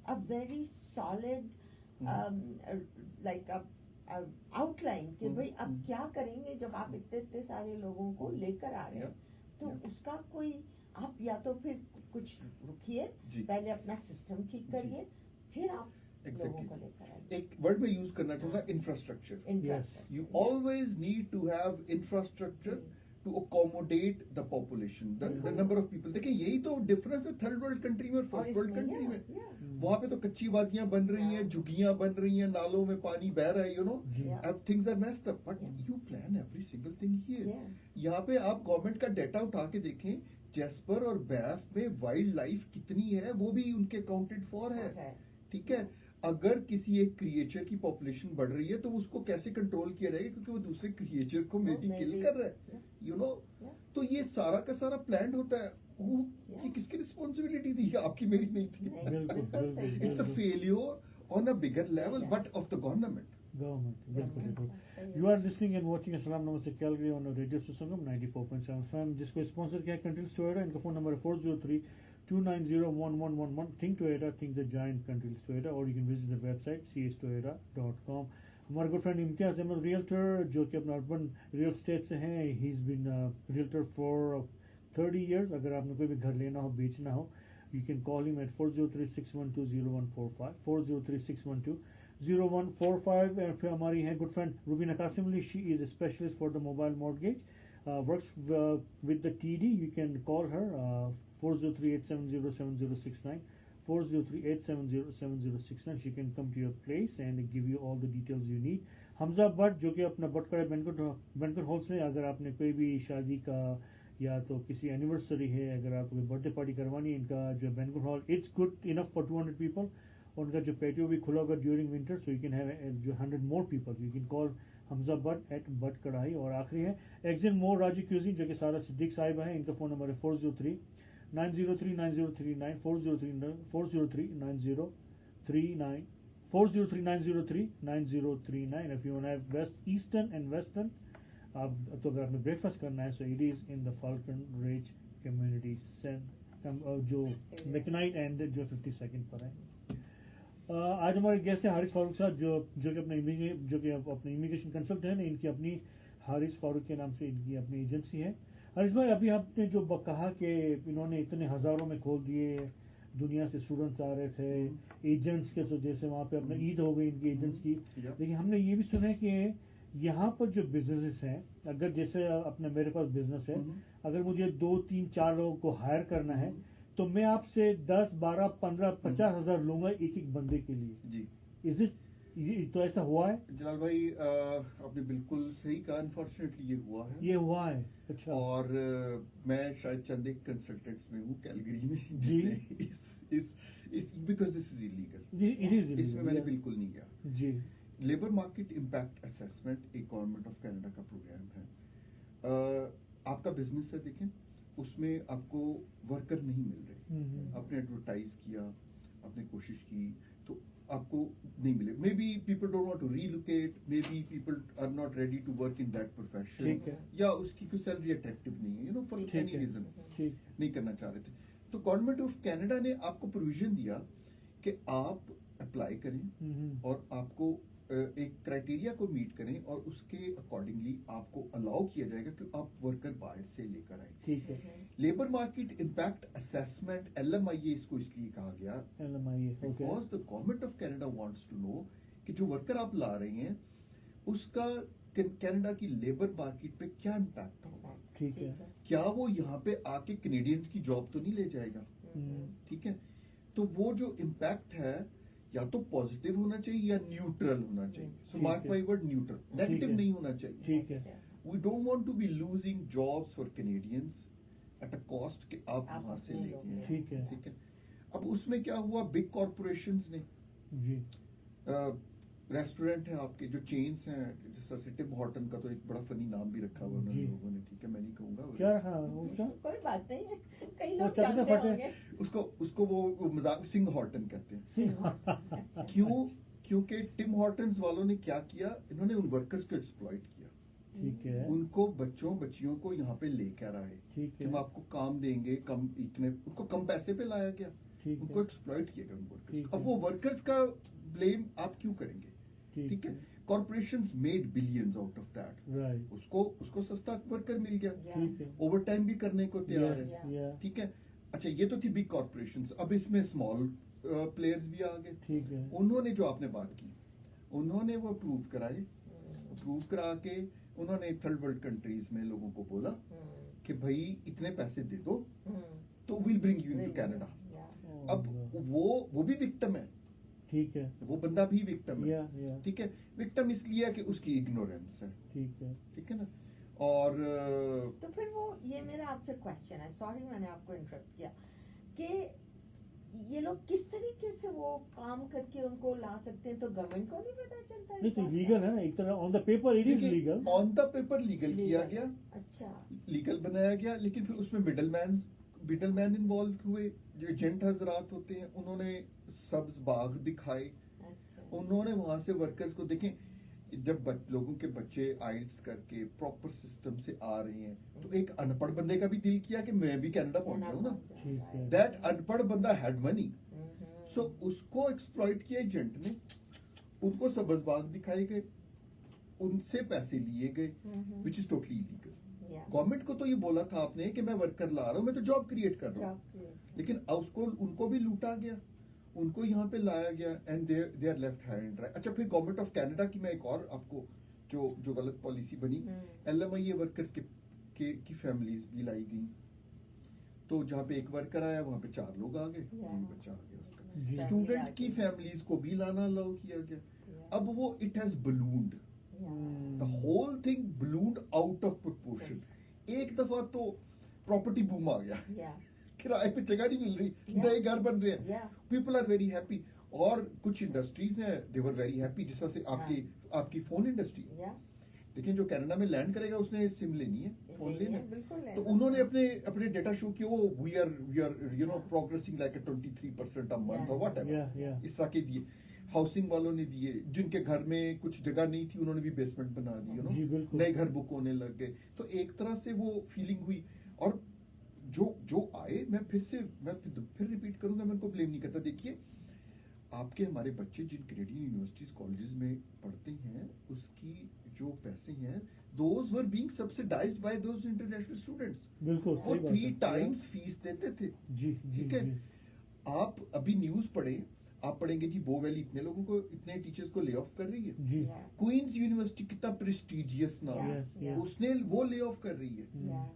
Speaker 2: a very solid like a outline कि भाई अब क्या करेंगे जब आप इतने सारे लोगों को लेकर आ रहे हैं। तो उसका कोई, आप या तो फिर कुछ रुकिए, पहले अपना सिस्टम ठीक करिए, फिर आप लोगों को लेकर आइए।
Speaker 3: एक वर्ड में यूज करना चाहूंगा, infrastructure. You always need to have infrastructure to accommodate the population, the number of people. देखिए यही तो डिफरेंस है थर्ड वर्ल्ड कंट्री में और फर्स्ट वर्ल्ड कंट्री में। वहाँ पे तो कच्ची वादियां बन रही हैं, झुग्गियां बन रही हैं, नालों में पानी बह रहा है, अब things are messed up, but you plan every single thing here. यहाँ पे आप गवर्नमेंट का डेटा उठा के देखें जैस्पर और बैफ में वाइल्ड लाइफ कितनी है वो भी उनके अकाउंटेड फॉर है, ठीक है। अगर किसी एक क्रिएचर की पॉपुलेशन बढ़ रही है तो उसको कैसे कंट्रोल किया जाएगा, क्योंकि वो दूसरे क्रिएचर को मे बी किल कर रहा है, यू नो। तो ये सारा का सारा प्लान होता है। वो ये किसकी रिस्पॉन्सिबिलिटी थी, आपकी मेरी नहीं थी। It's a failure on a bigger level but of the government.
Speaker 1: बिल्कुल। You are listening and watching Assalam Namaste Calgary on Radio Susangam 94.7 FM, जिसको स्पॉन्सर किया कंट्रीज टोयोटा। इनका फोन नंबर है 403-290-1111। Think Toyota, think the giant Country's Toyota, or you can visit the website cstoyota.com। हमारा good friend Imtiaz Ahmed realtor, जो कि अपना urban real estate से हैं, he is been realtor for 30 years। अगर आपने कोई भी घर लेना हो, बेचना हो, you can call him at 403-612-0145, 403-612-0145। and फिर हमारी है good friend Rubina Qasim Ali, she is a specialist for the mobile mortgage, works with the TD। you can call her 403-870-7069, 403-870-7069। she can come to your place and give you all the details you need। Hamza Bhatt, जो कि अपना बटकड़ा banquet hall से, अगर आपने कोई भी शादी का या तो किसी एनिवर्सरी है, अगर आपको कोई बर्थडे पार्टी करवानी है, इनका जो banquet hall it's good enough for 200 people. और उनका जो पैटियो भी खुला होगा during winter, so you can have जो 100 more people. You can call Hamza Bhatt at Bhatt Kadhai. और आखिरी है एक्जिन मोर राजू क्यूजिन, जो कि सारा सिद्दीक साहिबा है। इनका फोन नंबर है 403-903-9039, 403-903-9039, 403-903-9039। if you want to have west eastern and western, आप तो अगर आपने ब्रेकफास्ट करना है, so it is in the falcon range community centre, जो मैकनाइट एंड जो 52nd पर है। आज हमारे गेस्ट है हारिस फारूक साहब, जो कि अपने इमिग्रेशन कंसल्टेंट है। इनकी अपनी हारिस फारूक के नाम से इनकी अपनी एजेंसी है। हारिस भाई, अभी आपने जो कहा कि इन्होंने इतने हज़ारों में खोल दिए, दुनिया से स्टूडेंट्स आ रहे थे, एजेंट्स के, जैसे वहाँ पे अपना ईद हो गई इनकी एजेंट्स की। लेकिन हमने ये भी सुना है कि यहाँ पर जो बिजनेसेस हैं, अगर जैसे अपने मेरे पास बिजनेस है, अगर मुझे 2, 3, 4 लोगों को हायर करना है, तो मैं आपसे 10, 12, 15, 50 हज़ार लूंगा एक बंदे के लिए जी। इज इट तो ऐसा हुआ है
Speaker 3: जलाल भाई? आपने बिल्कुल सही कहा। अनफॉर्चुनेटली ये हुआ है।
Speaker 1: अच्छा।
Speaker 3: और मैं शायद चंद एक कंसल्टेंट्स में हूँ कैलगरी में, जिसने इस बिकॉज दिस इज इलीगल, इसमें मैंने बिल्कुल नहीं किया जी। लेबर मार्केट इम्पैक्ट असेसमेंट एक गवर्नमेंट ऑफ कनाडा का प्रोग्राम है। आपका बिजनेस है, देखें, उसमें आपको वर्कर नहीं मिल रहे, आपने एडवर्टाइज किया, आपने कोशिश की, तो आपको नहीं मिले। Maybe people don't want to relocate, maybe people are not ready to work in that profession, या उसकी कोई सैलरी अट्रैक्टिव नहीं है, फॉर एनी रीजन नहीं करना चाह रहे थे। तो गवर्नमेंट ऑफ कनाडा ने आपको प्रोविजन दिया कि आप अप्लाई करें और आपको एक क्राइटेरिया को मीट करें, और उसके अकॉर्डिंगली आपको अलाउ किया जाएगा कि आप वर्कर बाहर से लेकर आए।
Speaker 1: ठीक है।
Speaker 3: Labour market impact assessment, LMIA इसको इसलिए कहा गया because the government of Canada wants to know कि जो वर्कर आप ला रहे हैं उसका कनाडा की लेबर मार्केट पे क्या इम्पैक्ट होगा।
Speaker 1: ठीक है।
Speaker 3: क्या वो यहाँ पे आके कैनेडियंस की जॉब तो नहीं ले जाएगा। ठीक है। तो वो जो इम्पैक्ट है या तो पॉजिटिव होना चाहिए या न्यूट्रल होना चाहिए। So mark my word, neutral, negative नहीं होना चाहिए।
Speaker 1: ठीक है।
Speaker 3: We don't want to be losing jobs for Canadians at a cost कि आप वहां से लेके आए।
Speaker 1: ठीक है।
Speaker 3: ठीक है। अब उसमें क्या हुआ, बिग कॉर्पोरेशंस ने
Speaker 1: जी,
Speaker 3: रेस्टोरेंट है आपके जो चेन्स हैं, जैसे टिम हॉर्टन का तो एक बड़ा फनी नाम भी रखा हुआ है लोगों ने। ठीक है, मैं नहीं कहूंगा
Speaker 1: क्या
Speaker 2: कोई बात नहीं है, कई लोग जानते होंगे
Speaker 3: उसको वो मजाक सिंह हॉर्टन कहते हैं। क्योंकि टिम हॉर्टन्स वालों ने क्या किया, इन्होंने उन वर्कर्स को एक्सप्लॉइट किया।
Speaker 1: ठीक है।
Speaker 3: उनको बच्चियों को यहाँ पे लेकर आए कि हम आपको काम देंगे, उनको कम पैसे पे लाया गया, उनको एक्सप्लॉइट किया गया उन वर्कर्स। अब वो वर्कर्स का ब्लेम आप क्यों करेंगे। ठीक है। Corporations made billions out of that. उसको सस्ता वर्कर मिल गया, ओवर टाइम भी करने को तैयार है। ठीक है। अच्छा, ये तो थी बिग कॉर्पोरेशंस। अब इसमें स्मॉल प्लेयर्स भी आ गए।
Speaker 1: ठीक है।
Speaker 3: उन्होंने जो आपने बात की, उन्होंने वो अप्रूव करा के उन्होंने थर्ड वर्ल्ड कंट्रीज में लोगों को बोला कि भाई इतने पैसे दे दो तो will bring you into Canada. अब वो भी विक्टिम है।
Speaker 1: ठीक है।
Speaker 3: वो बंदा भी विक्टिम है। ठीक है। विक्टिम इसलिए है कि उसकी इग्नोरेंस है।
Speaker 1: ठीक है।
Speaker 3: ठीक है ना। और
Speaker 2: तो फिर वो ये मेरा आपसे क्वेश्चन है, सॉरी मैंने आपको इंटरप्ट किया, कि ये लोग किस तरीके से वो काम करके उनको ला सकते हैं, तो गवर्नमेंट को नहीं पता चलता है?
Speaker 1: नहीं तो लीगल है ना एक तरह, on the paper it is legal,
Speaker 3: on the paper legal किया गया,
Speaker 2: अच्छा,
Speaker 3: लीगल बनाया गया, लेकिन फिर उसमें मिडलमैन इन्वॉल्व हुए, जो एजेंट हजरात होते हैं, उन्होंने सब्ज बाग दिखाए,
Speaker 2: अच्छा,
Speaker 3: उन्होंने वहां से वर्कर्स को देखें, जब लोगों के बच्चे आइल्स करके प्रॉपर सिस्टम से आ रहे हैं, तो एक अनपढ़ बंदे का भी दिल किया कि मैं भी कनाडा पहुंच जाऊं ना।
Speaker 1: ठीक है।
Speaker 3: दैट अनपढ़ बंदा हैड मनी, सो उसको एक्सप्लॉइट किया एजेंट ने, उनको सब्जबाग दिखाए गए, उनसे पैसे लिए गए, which is totally illegal. Government को तो ये बोला था आपने कि मैं वर्कर ला रहा हूँ, मैं तो जॉब क्रिएट कर रहा हूँ, लेकिन उसको उनको भी लूटा गया, उनको यहाँ पे लाया गया, and they are left high and dry. अच्छा, फिर गवर्नमेंट ऑफ कनाडा की मैं एक और आपको जो गलत पॉलिसी बनी, LMIA वर्कर्स की फैमिलीज भी लाई गई, तो जहाँ पे एक वर्कर आया वहाँ पे 4 लोग आ गए, 3 बच्चा आ गया
Speaker 1: जी।
Speaker 3: उसका। स्टूडेंट की फैमिलीज को भी लाना अलाउ किया गया। अब वो it has ballooned, the whole thing ballooned out of proportion. एक दफा तो प्रॉपर्टी बूम आ गया, किराए पे जगह नहीं मिल रही, नए घर बन रहे हैं, पीपल आर वेरी हैप्पी। और कुछ इंडस्ट्रीज हैं, दे वर वेरी हैप्पी, जिस तरह से आपकी फोन इंडस्ट्री, लेकिन जो कनाडा में लैंड करेगा उसने सिम लेनी है, फोन लेना है, तो उन्होंने अपने डेटा शो किया, वो we are you know progressing like 23% a month और व्हाटएवर, इस तरह के दिए। हाउसिंग वालों ने दिए, जिनके घर में कुछ जगह नहीं थी उन्होंने भी बेसमेंट बना दी, यू नो, नए घर बुक होने लग गए। तो एक तरह से वो फीलिंग हुई। और जो आए, मैं फिर रिपीट करूंगा, मैं उनको ब्लेम नहीं करता। देखिए, आपके हमारे बच्चे जिन कैनेडियन यूनिवर्सिटीज कॉलेजेस में पढ़ते हैं, उसकी जो पैसे हैं, those were being subsidised by those international students.
Speaker 1: बिल्कुल
Speaker 3: वो 3 टाइम्स फीस देते थे।
Speaker 1: जी,
Speaker 3: ठीक है। आप अभी न्यूज पढ़े, आप पढ़ेंगे जी बो वैली इतने टीचर्स को ले ऑफ कर रही है
Speaker 1: जी।
Speaker 3: क्वींस यूनिवर्सिटी कितना प्रेस्टिजियस नाम है, उसने वो ले ऑफ कर रही है।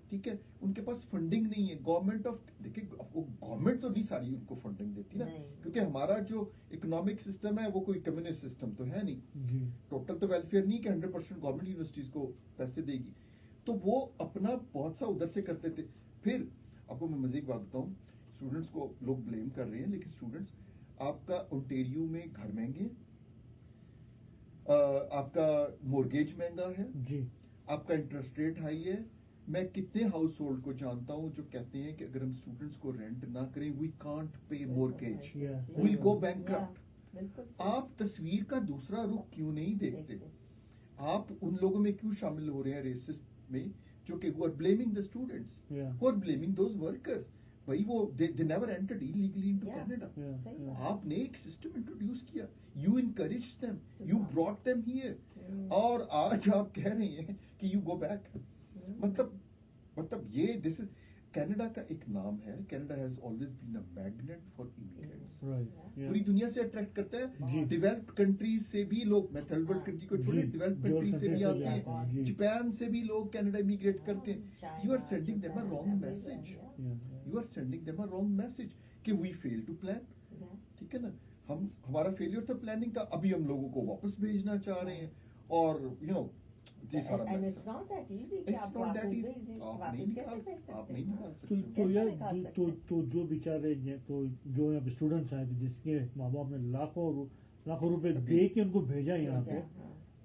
Speaker 3: ठीक है, उनके पास फंडिंग नहीं है। गवर्नमेंट ऑफ, देखिए गवर्नमेंट तो नहीं सारी उनको फंडिंग देती ना, क्योंकि हमारा जो इकोनॉमिक सिस्टम है वो कोई कम्युनिस्ट सिस्टम तो है नहीं, टोटल तो वेलफेयर नहीं कि 100% गवर्नमेंट यूनिवर्सिटीज को पैसे देगी। तो वो अपना बहुत सा उधर से करते थे। फिर आपको मैं मजे की बात बताऊं, स्टूडेंट्स को लोग ब्लेम कर रहे हैं, लेकिन स्टूडेंट्स, आपका ओंटेरियो में घर महंगे, आपका मोर्गेज महंगा है
Speaker 1: जी,
Speaker 3: आपका इंटरेस्ट रेट हाई है। मैं कितने हाउस होल्ड को जानता हूं जो कहते हैं कि अगर हम स्टूडेंट्स को रेंट ना करें, we can't pay mortgage, will go bankrupt. आप तस्वीर का दूसरा रुख क्यों नहीं देखते? आप उन लोगों में क्यों शामिल हो रहे हैं रेसिस्ट में, जो कि who are blaming the students, who are blaming those workers? भाई वो they never entered illegally into Canada. आपने एक सिस्टम इंट्रोड्यूस किया, you encouraged them, you brought them here, और आज आप कह रहे हैं कि you go back. मतलब ये दिस इज कनाडा का एक नाम है, Canada has always been a magnet for immigrants. पूरी दुनिया से अट्रैक्ट करता है, डेवलप्ड कंट्रीज से भी लोग, मैं थर्ड वर्ल्ड कंट्री को छोड़े, डेवलप्ड कंट्रीज से भी आते हैं, जापान से भी लोग कनाडा इमिग्रेट करते हैं। You are sending them a wrong message, you are sending them a wrong message कि वी फेल टू प्लान। ठीक है ना, हमारा फेलियर था प्लानिंग का, अभी हम लोगों को वापस भेजना चाह रहे हैं, और you know
Speaker 2: And it's not that easy कि आप वापस
Speaker 3: आप नहीं निकाल सकते।
Speaker 1: तो यार तो जो बेचारे हैं, तो जो यहाँ पे स्टूडेंट्स आए थे, जिसके माँ बाप ने लाखों रुपए दे के उनको भेजा यहाँ पे,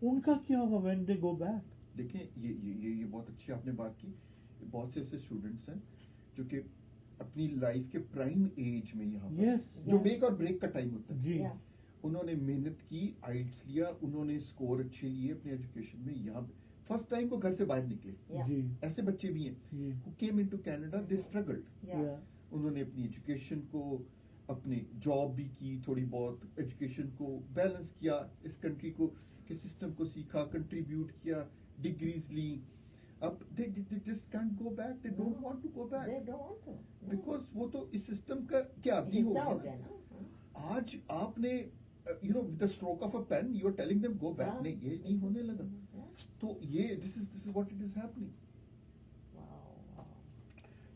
Speaker 1: उनका क्या होगा व्हेन दे गो बैक?
Speaker 3: देखिए, ये बहुत अच्छी आपने बात की। बहुत से ऐसे स्टूडेंट्स हैं जो कि अपनी लाइफ के प्राइम एज में यहाँ पर जो मेक और ब्रेक का टाइम होता है
Speaker 1: जी,
Speaker 3: उन्होंने मेहनत की, आइल्स लिया, उन्होंने स्कोर अच्छे लिए अपने एजुकेशन में, यहाँ फर्स्ट टाइम वो घर से बाहर निकले। ऐसे बच्चे भी हैं who came into Canada, they struggled. उन्होंने अपनी एजुकेशन को, अपनी जॉब भी की, थोड़ी बहुत एजुकेशन को बैलेंस किया, इस कंट्री को के सिस्टम को सीखा, कंट्रीब्यूट किया, डिग्रीज ली। अब they just can't go back, they don't want to go back, because वो तो इस सिस्टम का क्या आदी हो गया ना। आज आपने you know with the stroke of a pen you are telling them go back, नहीं, ये नहीं होने लगा। तो ये this is what it is happening.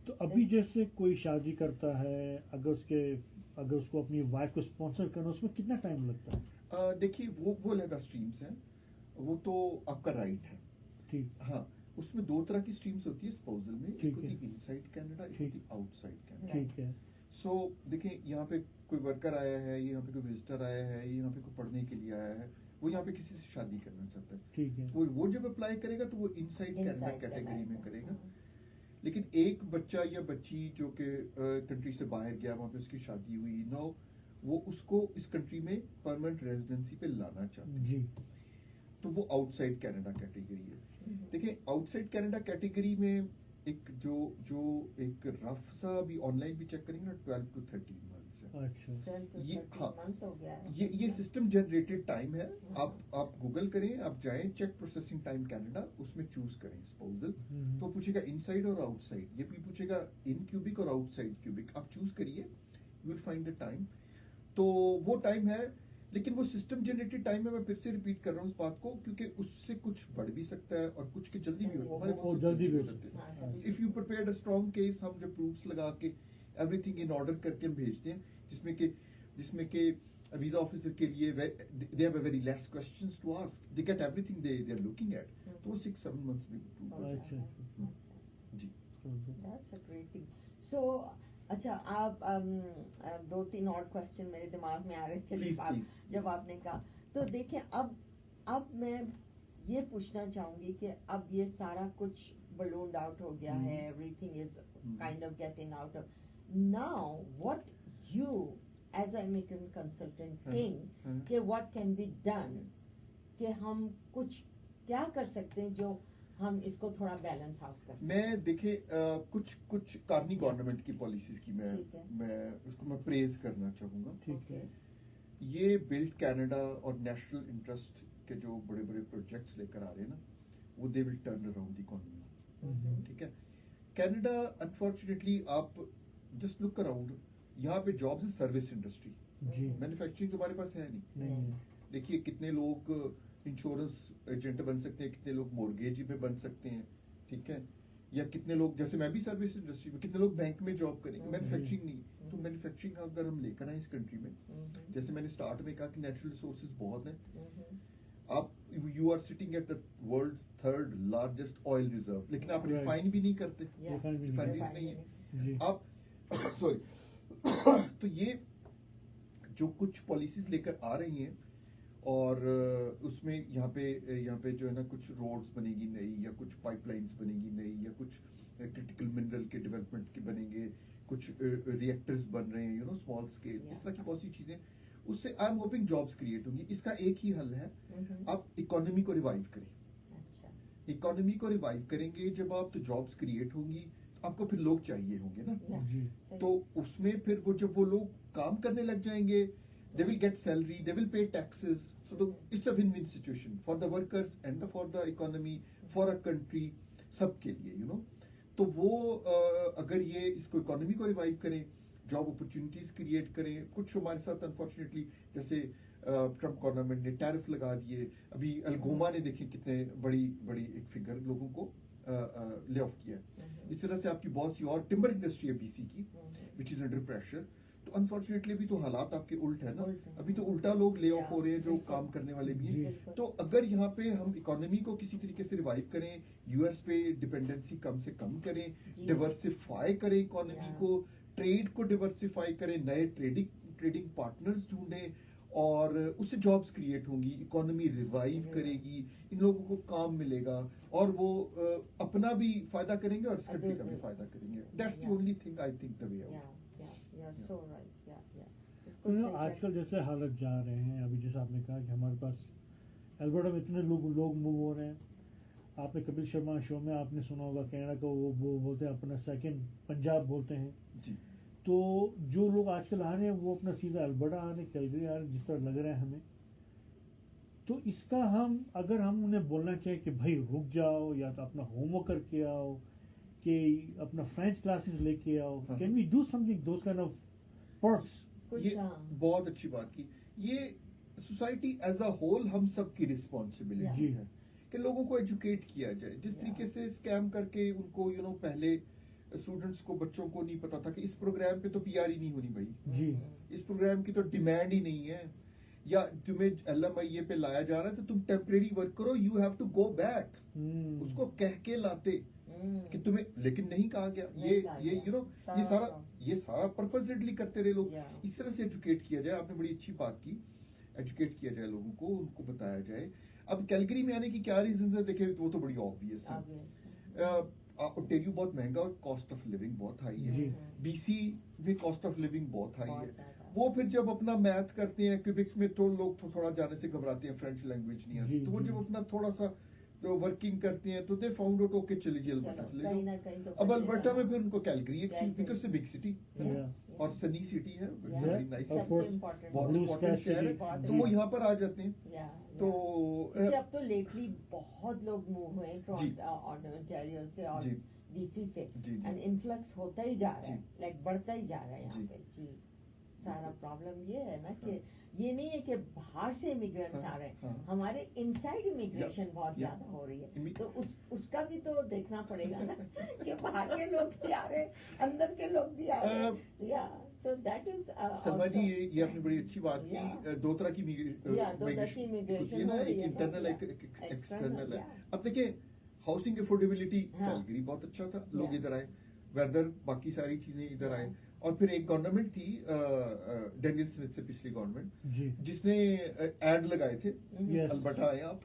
Speaker 1: तो अभी जैसे कोई शादी करता है, अगर उसको अपनी वाइफ को स्पॉन्सर करना, उसमें कितना टाइम लगता है?
Speaker 3: देखिए, वो लहदा स्ट्रीम्स हैं, वो तो आपका राइट है।
Speaker 1: ठीक,
Speaker 3: हाँ, उसमें दो तरह की स्ट्रीम्स होती है स्पाउसल में,
Speaker 1: ठीक
Speaker 3: एक होती
Speaker 1: है।
Speaker 3: है इनसाइड कनाडा, एक
Speaker 1: ठीक।
Speaker 3: होती है आउटसाइड कनाडा।
Speaker 1: ठीक है।
Speaker 3: सो देखें, यहाँ पे कोई वर्कर आया है, यहाँ पे कोई विजिटर आया है, यहाँ पे कोई पढ़ने के लिए आया है, वो यहाँ पे किसी से शादी करना चाहता है,
Speaker 1: ठीक है।
Speaker 3: वो जब अप्लाई करेगा तो वो इनसाइड कनाडा
Speaker 2: Inside
Speaker 3: कैटेगरी में
Speaker 2: Canada,
Speaker 3: करेगा।
Speaker 2: हाँ।
Speaker 3: लेकिन एक बच्चा या बच्ची जो कि कंट्री से बाहर गया, वहाँ पे उसकी शादी हुई, नो वो उसको इस कंट्री में परमानेंट रेजिडेंसी पे लाना चाहते हैं,
Speaker 1: जी।
Speaker 3: तो वो आउटसाइड कनाडा कैटेगरी है।
Speaker 2: हम्म।
Speaker 3: देखिए आउटसाइड कनाडा कैटेगरी में एक जो एक रफ सा अभी ऑनलाइन भी चेक करेंगे ना, 12 to 13 months है।
Speaker 1: अच्छा।
Speaker 2: 12 to
Speaker 3: ये
Speaker 2: 13
Speaker 3: हाँ,
Speaker 2: months हो गया है।
Speaker 3: ये सिस्टम जनरेटेड टाइम है।
Speaker 2: हाँ।
Speaker 3: आप गूगल करें, आप जाएं चेक प्रोसेसिंग टाइम कनाडा, उसमें चूज करें स्पाउसल, तो पूछेगा इनसाइड और आउटसाइड, ये भी पूछेगा इन क्यूबिक और आउटसाइड क्यूबिक, आप चूज करिए, you will find the time. तो वो टाइम है, लेकिन वो सिस्टम जनरेटेड टाइम है। मैं फिर से रिपीट कर रहा हूँ उस बात को, क्योंकि उससे कुछ बढ़ भी सकता है और कुछ की जल्दी भी होती है। हमारे
Speaker 1: और
Speaker 3: बहुत
Speaker 1: जल्दी भी हो
Speaker 3: होते हैं।
Speaker 2: हाँ, जल्दी।
Speaker 3: If you prepared a strong case, हम जब प्रूफ्स लगा के एवरीथिंग इन ऑर्डर करके हम भेजते हैं, जिसमें के वीजा ऑफिसर के लिए they have a very less questions to ask, they get everything they are looking at, तो वो 6-7 months में approve हो
Speaker 1: अच्छा।
Speaker 3: जाता है। जी।
Speaker 2: That's a great thing. So, अच्छा आप 2-3 और क्वेश्चन मेरे दिमाग में आ रहे थे
Speaker 3: Please, please.
Speaker 2: जब आपने कहा, तो देखें अब मैं ये पूछना चाहूंगी कि अब ये सारा कुछ ballooned out हो गया है, everything is kind of getting out of. Now, what you as an immigrant consultant think कि what can be done, कि हम कुछ क्या कर सकते हैं जो हम इसको थोड़ा बैलेंस आउट कर सकते हैं?
Speaker 3: मैं देखे कुछ कार्नी गवर्नमेंट की पॉलिसीज की
Speaker 2: ठीक है।
Speaker 3: मैं प्रेज करना चाहूंगा।
Speaker 1: ठीक है।
Speaker 3: ये बिल्ड कनाडा और नेशनल इंटरेस्ट के जो बड़े बड़े प्रोजेक्ट्स लेकर आ रहे हैं ना, वो they will turn around the economy. ठीक है। कनाडा अनफॉर्चुनेटली, आप जस्ट लुक अराउंड, यहाँ पे जॉब्स है सर्विस इंडस्ट्री,
Speaker 1: जी।
Speaker 3: मैन्युफैक्चरिंग तो हमारे पास है नहीं।
Speaker 1: नहीं है।
Speaker 3: देखिए कितने लोग इंश्योरेंस एजेंट बन सकते हैं, कितने लोग मोर्गेज में बन सकते हैं, ठीक है, या कितने लोग, जैसे मैं भी सर्विस इंडस्ट्री में, कितने लोग बैंक में जॉब करेंगे, मैन्युफैक्चरिंग नहीं। तो मैन्युफैक्चरिंग अगर हम लेकर आए इस कंट्री में, जैसे मैंने स्टार्ट में कहा कि नेचुरल रिसोर्सेज बहुत हैं, आप you are sitting at the world's 3rd largest oil reserve, लेकिन आप
Speaker 1: Right.
Speaker 3: रिफाइन भी नहीं करते,
Speaker 1: Refine भी नहीं
Speaker 3: रिफाइनरीज
Speaker 2: करते।
Speaker 3: नहीं है
Speaker 1: जी।
Speaker 3: आप सॉरी तो ये जो कुछ पॉलिसीज लेकर आ रही हैं, और उसमें यहाँ पे जो है ना, कुछ रोड्स बनेगी नई, या कुछ पाइपलाइंस बनेगी नई, या कुछ क्रिटिकल मिनरल के डेवलपमेंट के बनेंगे, कुछ रिएक्टर्स बन रहे हैं, स्मॉल स्केल, इस तरह की बहुत सी चीजें, उससे I am hoping jobs create होंगी। इसका एक ही हल है, आप इकोनॉमी को रिवाइव करें।
Speaker 2: अच्छा।
Speaker 3: इकोनॉमी को रिवाइव करेंगे जब आप, तो जॉब्स क्रिएट होंगी, तो आपको फिर लोग चाहिए होंगे ना,
Speaker 2: Yeah.
Speaker 1: जी।
Speaker 2: सही।
Speaker 3: तो उसमें फिर जब वो लोग काम करने लग जाएंगे, they will get salary, they will pay taxes, so it's a win-win situation for the workers and for the economy, for a country, सबके लिए, तो वो अगर ये इसको इकोनॉमी को रिवाइव करें, जॉब अपॉर्चुनिटीज क्रिएट करें। कुछ हमारे साथ अनफॉर्चुनेटली, जैसे ट्रम्प गवर्नमेंट ने टैरिफ लगा दिए, अभी अल्गोमा ने देखे कितने बड़ी एक फिगर लोगों को ले ऑफ किया। इस तरह से आपकी बहुत सी और टिम्बर इंडस्ट्री है बीसी की, विच इज अंडर प्रेशर। तो अनफॉर्चुनेटली अभी तो हालात आपके उल्ट है ना, अभी तो उल्टा लोग ले ऑफ हो रहे हैं जो काम करने वाले भी हैं। तो अगर यहाँ पे हम इकोनॉमी को किसी तरीके से रिवाइव करें, यूएस पे डिपेंडेंसी कम से कम करें, डिवर्सिफाई करें इकोनॉमी को, ट्रेड को डिवर्सिफाई करें, नए ट्रेडिंग पार्टनर्स ढूंढें, और उससे जॉब्स क्रिएट होंगी, इकोनॉमी रिवाइव करेगी, इन लोगों को काम मिलेगा, और वो अपना भी फायदा करेंगे और इस कंट्री का भी फायदा करेंगे। That's the only thing I think the way out.
Speaker 2: So right, yeah.
Speaker 1: तो आजकल जैसे हालत जा रहे हैं, अभी जैसे आपने कहा कि हमारे पास अल्बर्टा में इतने लोग मूव हो रहे हैं। आपने कपिल शर्मा शो में आपने सुना होगा, कनाडा को वो बोलते हैं अपना सेकंड पंजाब बोलते हैं
Speaker 3: जी।
Speaker 1: तो जो लोग आजकल आ रहे हैं वो अपना सीधा अल्बर्टा आ रहे हैं, कैलगरी आ रहे हैं, जिस तरह लग रहा है हमें। तो इसका अगर हम उन्हें बोलना चाहें कि भाई रुक जाओ, या तो अपना होमवर्क करके आओ, कि अपना फ्रेंच क्लासेस लेके आओ, can we do something those kind of perks?
Speaker 3: ये बहुत अच्छी बात की। ये सोसाइटी एज अ होल हम सब की रिस्पॉन्सिबिलिटी है कि लोगों को एजुकेट किया जाए। जिस तरीके से स्कैम करके उनको पहले स्टूडेंट्स को, बच्चों को नहीं पता था कि इस प्रोग्राम पे तो पीआर ही नहीं होनी भाई,
Speaker 1: जी,
Speaker 3: इस प्रोग्राम की तो डिमांड ही नहीं है, या तुम्हें LMIA पे लाया जा रहा है तो तुम टेम्परेरी वर्क करो, you have to go back. उसको कह के लाते कि तुम्हें, लेकिन नहीं कहा गया। ये यू नो ये सारा पर्पसेटली करते रहे लोग। इस तरह से एजुकेट किया जाए, आपने बड़ी अच्छी बात की, एजुकेट किया जाए लोगों को, उनको बताया जाए। अब कैलगरी में आने की क्या रीजन है देखें, वो तो बड़ी ऑब्वियस है। ओंटारियो बहुत महंगा और कॉस्ट ऑफ लिविंग बहुत हाई है। BC में कॉस्ट ऑफ लिविंग बहुत हाई है। वो फिर जब अपना मैथ करते हैं, क्यूबिक में तो लोग थोड़ा जाने से घबराते हैं, फ्रेंच लैंग्वेज नहीं आती, तो वो जब अपना थोड़ा सा तो वर्किंग करते हैं तो दे फाउंड आउट ओके चले जाइए अल्बर्टा चले जाओ। अब अल्बर्टा में फिर उनको कैलगरी एक चीज, बिकॉज से बिग सिटी और सनी सिटी है, वेरी नाइस, बहुत इम्पोर्टेंट शहर है, तो वो यहाँ पर आ जाते हैं। तो
Speaker 2: अब तो लेटली बहुत लोग मूव हुए ओंटारियो से और BC से, एंड इन्फ्लक्स होता ही जा रहा है, लाइक बढ़ता ही जा रहा है यहाँ पे। जी, सारा प्रॉब्लम ये है ना कि ये नहीं है कि बाहर से इमिग्रेंट्स आ रहे हैं, हमारे इनसाइड इमिग्रेशन बहुत ज्यादा हो रही है, तो उसका भी तो देखना पड़ेगा ना कि बाहर के लोग भी आ रहे हैं, अंदर के लोग भी आ रहे हैं। या सो दैट इज
Speaker 3: सलमा जी, ये आपने बड़ी अच्छी बात की। दो तरह की इमिग्रेशन है, एक इंटरनल एक एक्सटर्नल है। अब देखिए, हाउसिंग अफोर्डेबिलिटी कैलगरी बहुत अच्छा था, लोग इधर आए, वेदर बाकी सारी चीजें इधर आए। और फिर एक गवर्नमेंट थी डेनियल स्मिथ से पिछली गवर्नमेंट, जिसने एड लगाए थे, अल्बर्टा आए आप,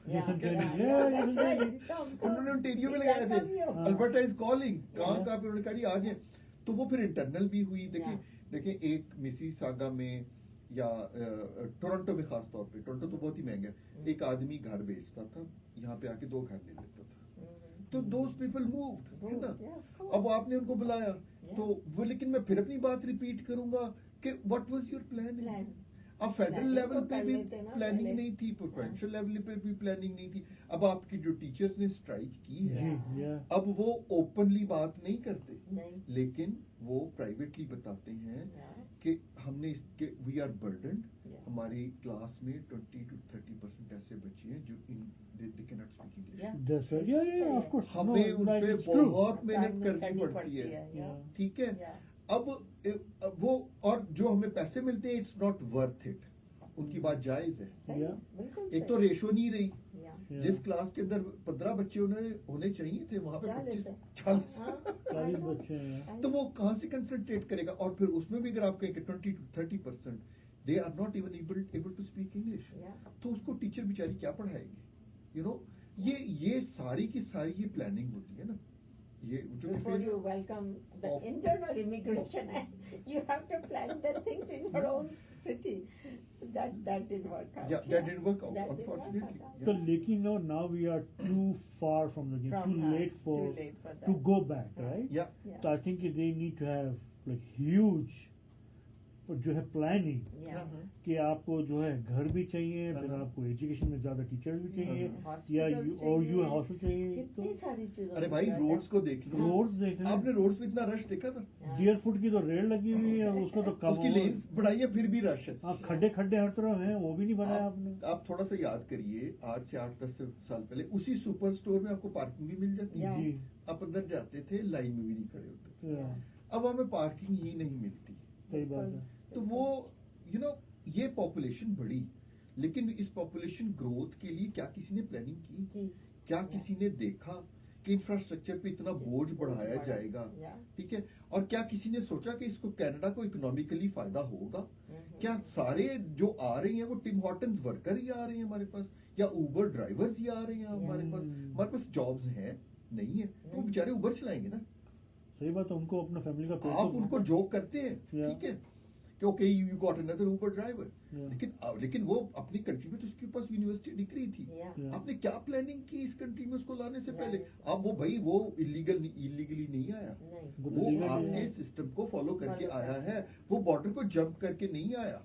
Speaker 3: उन्होंने ओंटारियो में लगाए थे, अल्बर्टा इज कॉलिंग, कहाँ पे उन्होंने कहा जी आ जाए। तो वो फिर इंटरनल भी हुई। देखिए एक मिसिसागा में या टोरंटो में, खास तौर पे टोरंटो तो बहुत ही महंगा है, एक आदमी घर बेचता था, यहाँ पे आके 2 घर ले लेता था, तो दोज पीपल मूव्ड, है ना। अब आपने उनको बुलाया तो वो, लेकिन मैं फिर अपनी बात रिपीट करूंगा कि व्हाट वाज योर प्लान। अब फेडरल लेवल पे भी प्लानिंग नहीं थी, प्रोविंशियल लेवल पे भी प्लानिंग नहीं थी। अब आपकी जो टीचर्स ने स्ट्राइक की है, अब वो ओपनली बात नहीं करते, लेकिन वो प्राइवेटली बताते हैं कि हमने इसके, वी आर बर्डन्ड, हमारी क्लास में 20 to 30% ऐसे बच्चे हैं जो they cannot speak English। हमें उन पे बहुत मेहनत करनी पड़ती है, ठीक है। अब वो, और जो हमें पैसे मिलते हैं, इट्स नॉट वर्थ इट, उनकी बात जायज है। एक तो रेशो नहीं रही, जिस क्लास के अंदर 15 बच्चे होने चाहिए थे, वहां पे 25-40
Speaker 1: बच्चे हैं,
Speaker 3: तो वो कहाँ से कंसंट्रेट करेगा। और फिर उसमें भी अगर आप कहें कि 20 to 30% they are not even able to speak English, तो उसको टीचर बेचारी क्या पढ़ाएगी, यू नो। ये सारी की सारी ये प्लानिंग होती है ना। ये जो
Speaker 2: before you welcome the internal immigration, you have to plan the things in your own city. That didn't work out.
Speaker 3: Yeah, that didn't work out, unfortunately.
Speaker 1: So, lekin now we are too far from the game, too late for
Speaker 2: that.
Speaker 1: to go back, right?
Speaker 3: Yeah.
Speaker 1: So I think they need to have like huge जो है planning, कि आपको जो है घर भी चाहिए, फिर आपको एजुकेशन में ज्यादा टीचर्स भी चाहिए, या हॉस्पिटल चाहिए,
Speaker 2: कितनी सारी चीजें।
Speaker 3: अरे भाई, रोड्स को देख लो,
Speaker 1: रोड्स देख लो,
Speaker 3: आपने रोड्स में इतना रश देखा था?
Speaker 1: डियर फुट की तो रेल लगी हुई है, उसको तो कम,
Speaker 3: उसकी लेन्स बढ़ाई है, फिर भी रश है।
Speaker 1: खड्डे हर तरफ हैं, वो भी नहीं बनाया आपने।
Speaker 3: आप थोड़ा सा याद करिए, आज से 8-10 साल पहले उसी सुपर स्टोर में आपको पार्किंग भी मिल जाती है, आप अंदर जाते थे, लाइन में भी नहीं खड़े होते। अब हमें पार्किंग ही नहीं मिलती।
Speaker 1: सही बात है।
Speaker 3: तो वो यू नो, ये पॉपुलेशन बढ़ी, लेकिन इस पॉपुलेशन ग्रोथ के लिए क्या किसी ने प्लानिंग की? क्या किसी ने देखा कि इंफ्रास्ट्रक्चर पे इतना बोझ बढ़ाया जाएगा? ठीक है। और क्या किसी ने सोचा कि इसको कनाडा को इकोनॉमिकली फायदा होगा? क्या सारे जो आ रहे हैं वो टिम हॉर्टन्स वर्कर ही आ रहे हैं हमारे पास, या उबर ड्राइवर्स ही आ रहे हैं हमारे पास? हमारे पास जॉब्स हैं नहीं है, तो बेचारे उबर चलाएंगे ना।
Speaker 1: सही बात है, उनको अपना फैमिली का
Speaker 3: आप उनको जोक करते हैं, ठीक है, कि okay you got another Uber driver, लेकिन वो अपनी कंट्री में तो उसके पास यूनिवर्सिटी डिग्री थी। आपने क्या प्लानिंग की इस कंट्री में उसको लाने से पहले? अब वो भाई वो इलीगली नहीं आया, वो आपके सिस्टम को फॉलो करके आया है, वो बॉर्डर को जंप करके नहीं आया,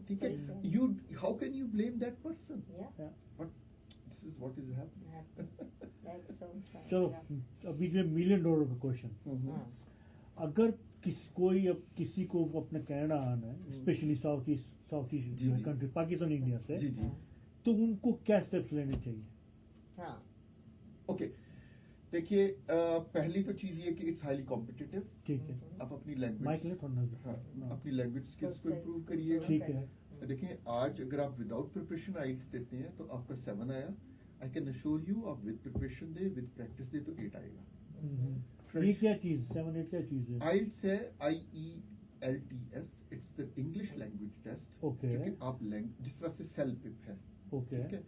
Speaker 3: ठीक है। You how can you blame that person? But this is what is happening.
Speaker 1: चलो, अभी जो $1 million का क्वेश्चन, अगर किसी को अपने कनाडा आना है, specially south east country, Pakistan, India से, तो उनको क्या स्टेप्स लेने चाहिए?
Speaker 3: ओके, देखिए, पहली तो चीज ये कि इट्स हाईली कॉम्पिटिटिव।
Speaker 1: ठीक है।
Speaker 3: आप अपनी लैंग्वेज, अपनी लैंग्वेज स्किल्स को इम्प्रूव करिए।
Speaker 1: ठीक है।
Speaker 3: देखें, आज अगर आप विदाउट प्रिपरेशन आइल्स देते हैं तो आपका 7 आया। आई कैन अश्योर यू, आप विद प्रिपरेशन दे, विद प्रैक्टिस दे तो 8 आएगा।
Speaker 1: ये क्या चीज 7-8 क्या चीज है?
Speaker 3: आइल्स है IELTS, it's the English language test.
Speaker 1: Okay.
Speaker 3: जो कि आप जिस तरह से सेलपिप है,
Speaker 1: ओके
Speaker 3: ठीक है,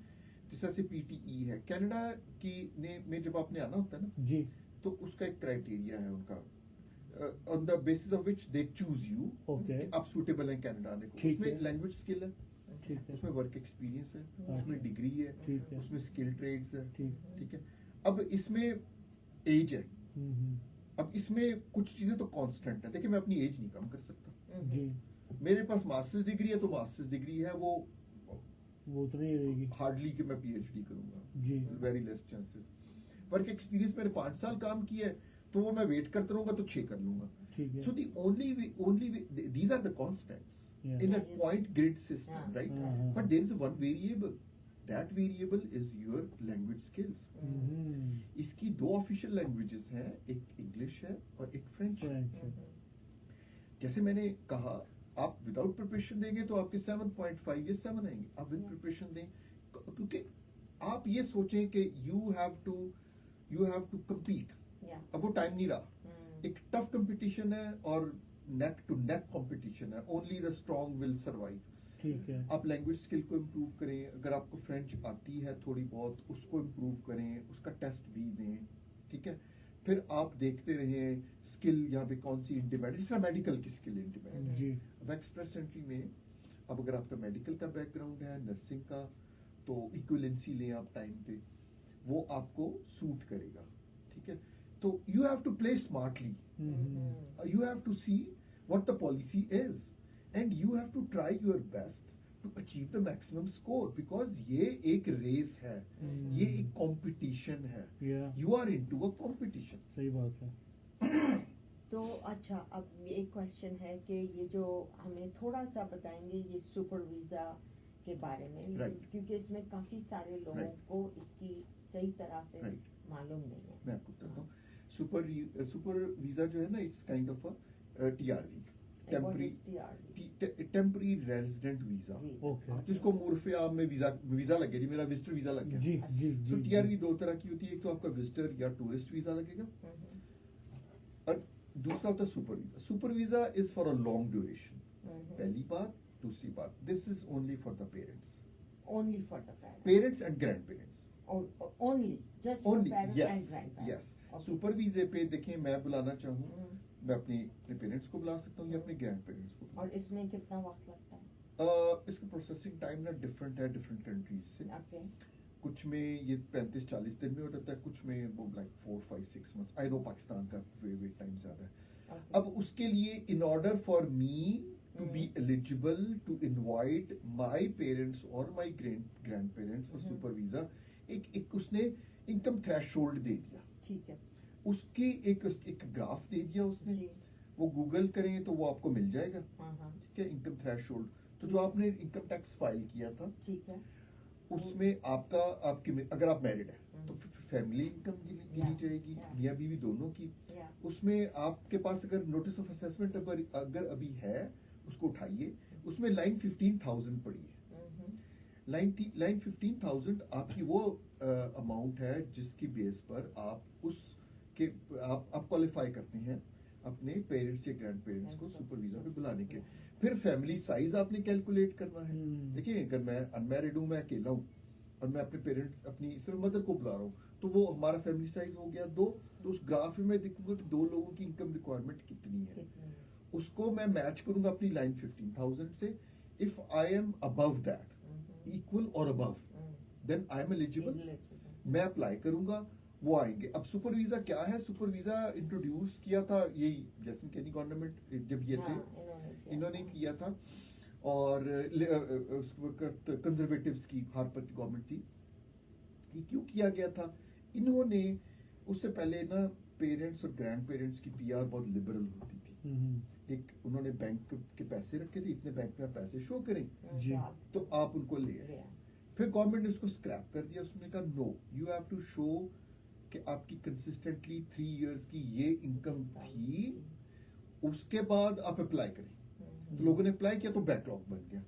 Speaker 3: जिस तरह से PTE है, कनाडा की में जब आपने आना होता है ना,
Speaker 1: जी
Speaker 3: तो उसका एक क्राइटेरिया है उनका, on the basis of which they choose you,
Speaker 1: okay
Speaker 3: आप सूटेबल हैं कनाडा आने को।
Speaker 1: ठीक
Speaker 3: उसमें
Speaker 1: है।
Speaker 3: लैंग्वेज स्किल है,
Speaker 1: ठीक है
Speaker 3: उसमें वर्क एक्सपीरियंस है,
Speaker 1: अच्छा।
Speaker 3: उसमें डिग्री है,
Speaker 1: ठीक है
Speaker 3: उसमें स्किल ट्रेड्स है,
Speaker 1: ठीक
Speaker 3: ठीक है। अब इसमें एज है,
Speaker 1: हम्म,
Speaker 3: अब इसमें कुछ चीजें तो कांस्टेंट है। देखिए, मैं अपनी एज नहीं कम कर सकता।
Speaker 1: जी
Speaker 3: मेरे पास मास्टर्स डिग्री है तो मास्टर्स डिग्री है, वो
Speaker 1: वो उतनी ही रहेगी
Speaker 3: हार्डली कि मैं PhD करूंगा,
Speaker 1: जी
Speaker 3: very less chances. Work experience मैंने 5 साल काम किया है, तो वो मैं वेट करता रहूंगा तो 6 कर लूंगा।
Speaker 1: ठीक है
Speaker 3: So the only way, these are the constants
Speaker 1: Yeah.
Speaker 3: in a
Speaker 2: Yeah.
Speaker 3: point grid system,
Speaker 2: Yeah.
Speaker 3: right?
Speaker 1: हाँ,
Speaker 3: But there is one variable. That variable is your language skills.
Speaker 1: हम्म,
Speaker 3: इसकी 2 ऑफिशियल लैंग्वेजेस हैं, एक इंग्लिश है और एक French है।
Speaker 1: French है।
Speaker 3: जैसे मैंने कहा, आप विदाउट प्रिपरेशन देंगे तो आपके 7.5 या 7 आएंगे। आप विद प्रिपरेशन दें, क्योंकि आप ये सोचें कि यू हैव टू कम्पीट। अब वो टाइम नहीं रहा, एक टफ कंपटीशन है और नेक टू नेक कंपटीशन है। Only the strong will survive.
Speaker 1: ठीक है
Speaker 3: आप लैंग्वेज स्किल को इम्प्रूव करें, अगर आपको फ्रेंच आती है थोड़ी बहुत, उसको इम्प्रूव करें, उसका टेस्ट भी दें, ठीक है। फिर आप देखते रहें स्किल यहाँ पे कौन सी इंडिपेंडेंट, जिस तरह मेडिकल की स्किल इंडिपेंडेंट।
Speaker 1: जी
Speaker 3: अब एक्सप्रेस एंट्री में, अब अगर आपका मेडिकल का बैकग्राउंड है, नर्सिंग का, तो इक्विवेलेंसी लें आप टाइम पे, वो आपको सूट करेगा, ठीक है। तो you have to play smartly, you have to see what the policy is and you have to try your best to achieve the maximum score, because ये एक रेस है, ये एक कंपटीशन है,
Speaker 1: या
Speaker 3: you are into a competition।
Speaker 1: सही बात है
Speaker 2: तो अच्छा, अब एक क्वेश्चन है कि ये जो हमें थोड़ा सा बताएंगे ये सुपर वीज़ा के बारे में,
Speaker 3: Right.
Speaker 2: क्योंकि इसमें काफ़ी सारे लोगों
Speaker 3: Right.
Speaker 2: को इसकी सही तरह से
Speaker 3: Right.
Speaker 2: मालूम नहीं है।
Speaker 3: मैं आपको बताता हूँ, सुपर वीजा जो है ना, it's kind of a TRV, temporary resident visa,
Speaker 1: okay
Speaker 3: जिसको मूर्फ आम में वीजा लग गया जी, मेरा विजिटर वीजा लग गया।
Speaker 1: जी जी
Speaker 3: सो
Speaker 1: जी
Speaker 3: TRV 2 तरह की होती है, एक तो आपका विजिटर या टूरिस्ट वीजा लगेगा, और दूसरा होता है super visa. Super visa is for a long duration. पहली बात, दूसरी बात, this is only for the parents,
Speaker 2: only for the
Speaker 3: parents and grandparents
Speaker 2: only, just for
Speaker 3: only.
Speaker 2: Parents and
Speaker 3: yes
Speaker 2: grandparents.
Speaker 3: Yes. Super वीजे पे देखें, मैं बुलाना चाहूँ, मैं अपने पेरेंट्स को बुला सकता हूँ या अपने ग्रैंड पेरेंट्स को बुला
Speaker 2: और इसमें कितना वक्त लगता है?
Speaker 3: इसका प्रोसेसिंग टाइम ना डिफरेंट है डिफरेंट कंट्रीज से।
Speaker 2: ओके,
Speaker 3: कुछ में ये 35-40 दिन में हो जाता है, कुछ में वो like 4-5-6 months. I know Pakistan का वेट टाइम ज्यादा है। अब उसके लिए, in order for me to be eligible to invite my parents और my grandparents for super visa, एक उसने इनकम थ्रेशोल्ड दे दिया,
Speaker 2: ठीक है
Speaker 3: उसकी एक ग्राफ दे दिया उसने।
Speaker 2: जी।
Speaker 3: वो गूगल करें तो वो आपको मिल जाएगा,
Speaker 2: हाँ,
Speaker 3: ठीक है। इनकम थ्रेशोल्ड, तो जो आपने इनकम टैक्स फाइल किया था,
Speaker 2: ठीक है।
Speaker 3: उसमें आपकी अगर आप मैरिड है तो फैमिली इनकम गिनी जाएगी,
Speaker 2: Yeah.
Speaker 3: मियाँ बीवी दोनों की।
Speaker 2: या
Speaker 3: उसमें आपके पास अगर नोटिस ऑफ असेसमेंट अगर अभी है, उसको उठाइए, उसमें लाइन 15,000 पड़ी है। लाइन 15,000 आपकी वो अमाउंट है जिसकी बेस पर आप क्वालिफाई करते हैं अपने पेरेंट्स या ग्रैंड पेरेंट्स को सुपर वीजा पे बुलाने के। फिर फैमिली साइज आपने कैलकुलेट करना है। देखिए, अगर मैं अनमैरिड हूँ, मैं अकेला हूँ, और मैं अपने पेरेंट्स, अपनी सिर्फ मदर को बुला रहा हूँ, तो वो हमारा फैमिली साइज हो गया 2। तो उस ग्राफ में मैं देखूंगा कि 2 लोगों की इनकम रिक्वायरमेंट कितनी है, उसको मैं मैच करूंगा अपनी लाइन 15,000 से। If I am above that, equal और above, then I am eligible, मैं अप्लाई करूंगा, वो आएंगे। अब सुपर वीजा क्या है? सुपर वीजा इंट्रोड्यूस किया था यही जैसन केनी गवर्नमेंट जब ये थे, इन्होंने किया था, और उस वक्त कंजर्वेटिव्स की, हार्पर की गवर्नमेंट थी। ये क्यों किया गया था? इन्होंने उससे पहले ना पेरेंट्स और ग्रैंड पेरेंट्स की PR बहुत लिबरल होती थी। एक उन्होंने बैंक के पैसे रखे थे, इतने बैंक में आप पैसे शो करें
Speaker 1: जी।
Speaker 3: तो आप उनको ले आए। फिर गवर्नमेंट ने उसको स्क्रैप कर दिया, उसने कहा no, you have to show कि आपकी कंसिस्टेंटली 3 इयर्स की ये इनकम थी, उसके बाद आप अप्लाई करें। तो लोगों ने अप्लाई किया तो बैकलॉग बन गया।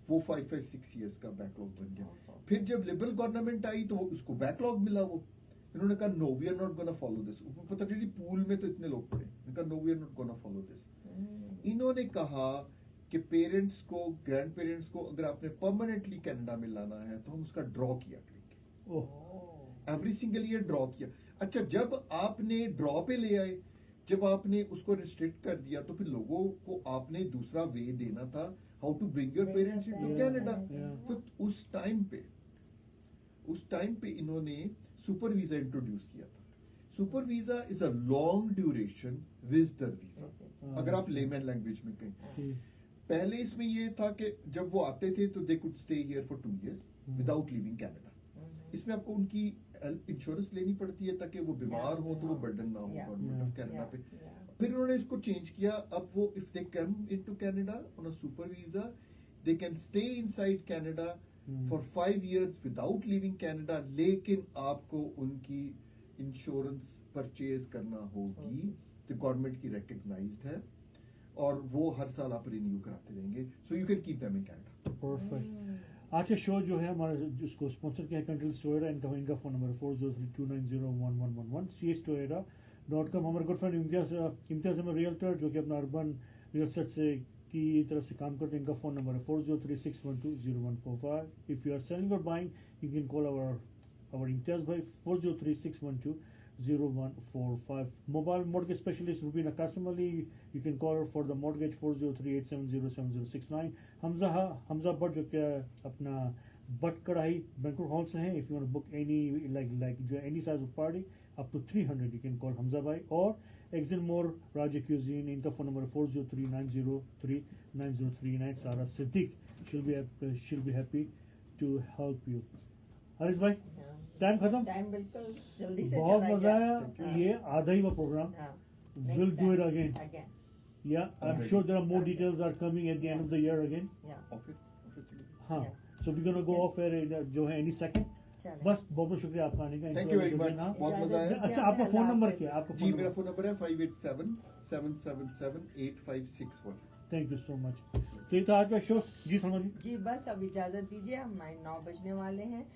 Speaker 3: वो 5-6 years का बैकलॉग बन गया। फिर जब लिबरल गवर्नमेंट आई तो उसको बैकलॉग मिला, वो इन्होंने कहा no we are not gonna follow this. पता चली पूल में तो इतने लोग पड़े, इन्होंने कहा no we are not gonna follow this. इन्होंने कहा कि पेरेंट्स को, ग्रैंड पेरेंट्स को अगर आपने परमानेंटली कनाडा में लाना है तो हम उसका ड्रॉ किया करेंगे, एवरी सिंगल ईयर ड्रॉ किया। अच्छा, जब आपने ड्रॉ पे ले आए, जब आपने उसको रिस्ट्रिक्ट कर दिया तो फिर लोगों को आपने दूसरा वे देना था, how to bring your parents into Canada. तो उस टाइम पे इन्होंने सुपर वीजा इंट्रोड्यूस किया था। Super visa is a long duration visitor visa, अगर आप लेमैन लैंग्वेज में कहें। पहले इसमें ये था कि जब वो आते थे तो they could stay here for 2 years without leaving Canada. इसमें आपको उनकी इंश्योरेंस लेनी पड़ती है ताकि वो बीमार हो तो वो बर्डन ना हो गवर्नमेंट ऑफ कनाडा पे। फिर उन्होंने इसको चेंज किया, अब वो if they come into Canada on a super visa they can stay inside Canada for 5 years without leaving Canada, लेकिन आपको उनकी इंश्योरेंस परचेज करना होगी जो गवर्नमेंट की रिकॉग्नाइज्ड है, और वो हर साल आप रिन्यू कराते रहेंगे, सो you can keep them in Canada.
Speaker 1: Perfect. आज का शो जो है हमारा जिसको स्पॉन्सर किया है कंट्रीज टोयोटा, इनका फ़ोन नंबर 4032901111 CSToyota.com। हमारे good friend Imtiaz Ahmed realtor जो कि अपना अर्बन रियल एस्टेट से की तरफ से काम करते हैं, इनका फ़ोन नंबर है 4036120145। इफ़ यू आर सेलिंग और buying you can call our Imtiaz भाई 4036120145। Mobile mortgage specialist Rubina Qasim Ali, you can call her for the mortgage 4038707069। Hamza Bhatt जो क्या अपना भट्ट कढ़ाई बैंकुट हॉल से हैं। If you want to book any like जो any size of party up to 300 you can call Hamza भाई। और एक्सिल मोर राजा क्यूजीन, इनका phone number 4039039039। Sara Siddique, she'll be happy to help you। Harish भाई टाइम खत्म,
Speaker 2: टाइम बिल्कुल जल्दी से
Speaker 1: बहुत
Speaker 2: चला
Speaker 1: मजा
Speaker 2: गया।
Speaker 1: आया। ये आधा ही वो programme, we'll do it again। Yeah, I'm sure there are more details are coming at the end of the year again। हाँ, so we're gonna go off air जो है any second। बस बहुत बहुत शुक्रिया आपका आने का।
Speaker 3: थैंक यू वेरी मच, बहुत मजा आया।
Speaker 1: अच्छा, आपका फोन नंबर क्या है? आपका
Speaker 3: जी, मेरा फोन नंबर है 587-777-8561।
Speaker 1: Thank you so much. तो ये था आज का शो। जी सलमा जी।
Speaker 2: जी बस अब इजाज़त दीजिए, हम 9 बजने वाले हैं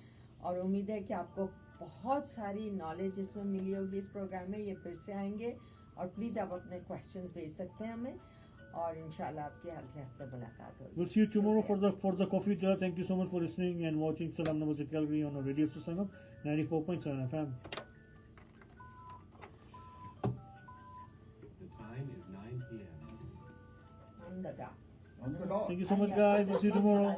Speaker 2: और उम्मीद है कि आपको बहुत सारी नॉलेज इसमें मिली होगी इस प्रोग्राम में। ये फिर से आएंगे और प्लीज़ आप अपने क्वेश्चन भेज सकते हैं हमें, और इंशाल्लाह आपकी अगले हफ्ते मुलाकात होगी।
Speaker 1: We'll see you tomorrow for the coffee jar। Thank you so much for listening and watching Salam Namaste Calgary on our radio system 94.7 FM।
Speaker 4: The time is 9 p.m.
Speaker 2: On the dot.
Speaker 3: On the dot.
Speaker 1: Thank you so much guys, we'll see you tomorrow।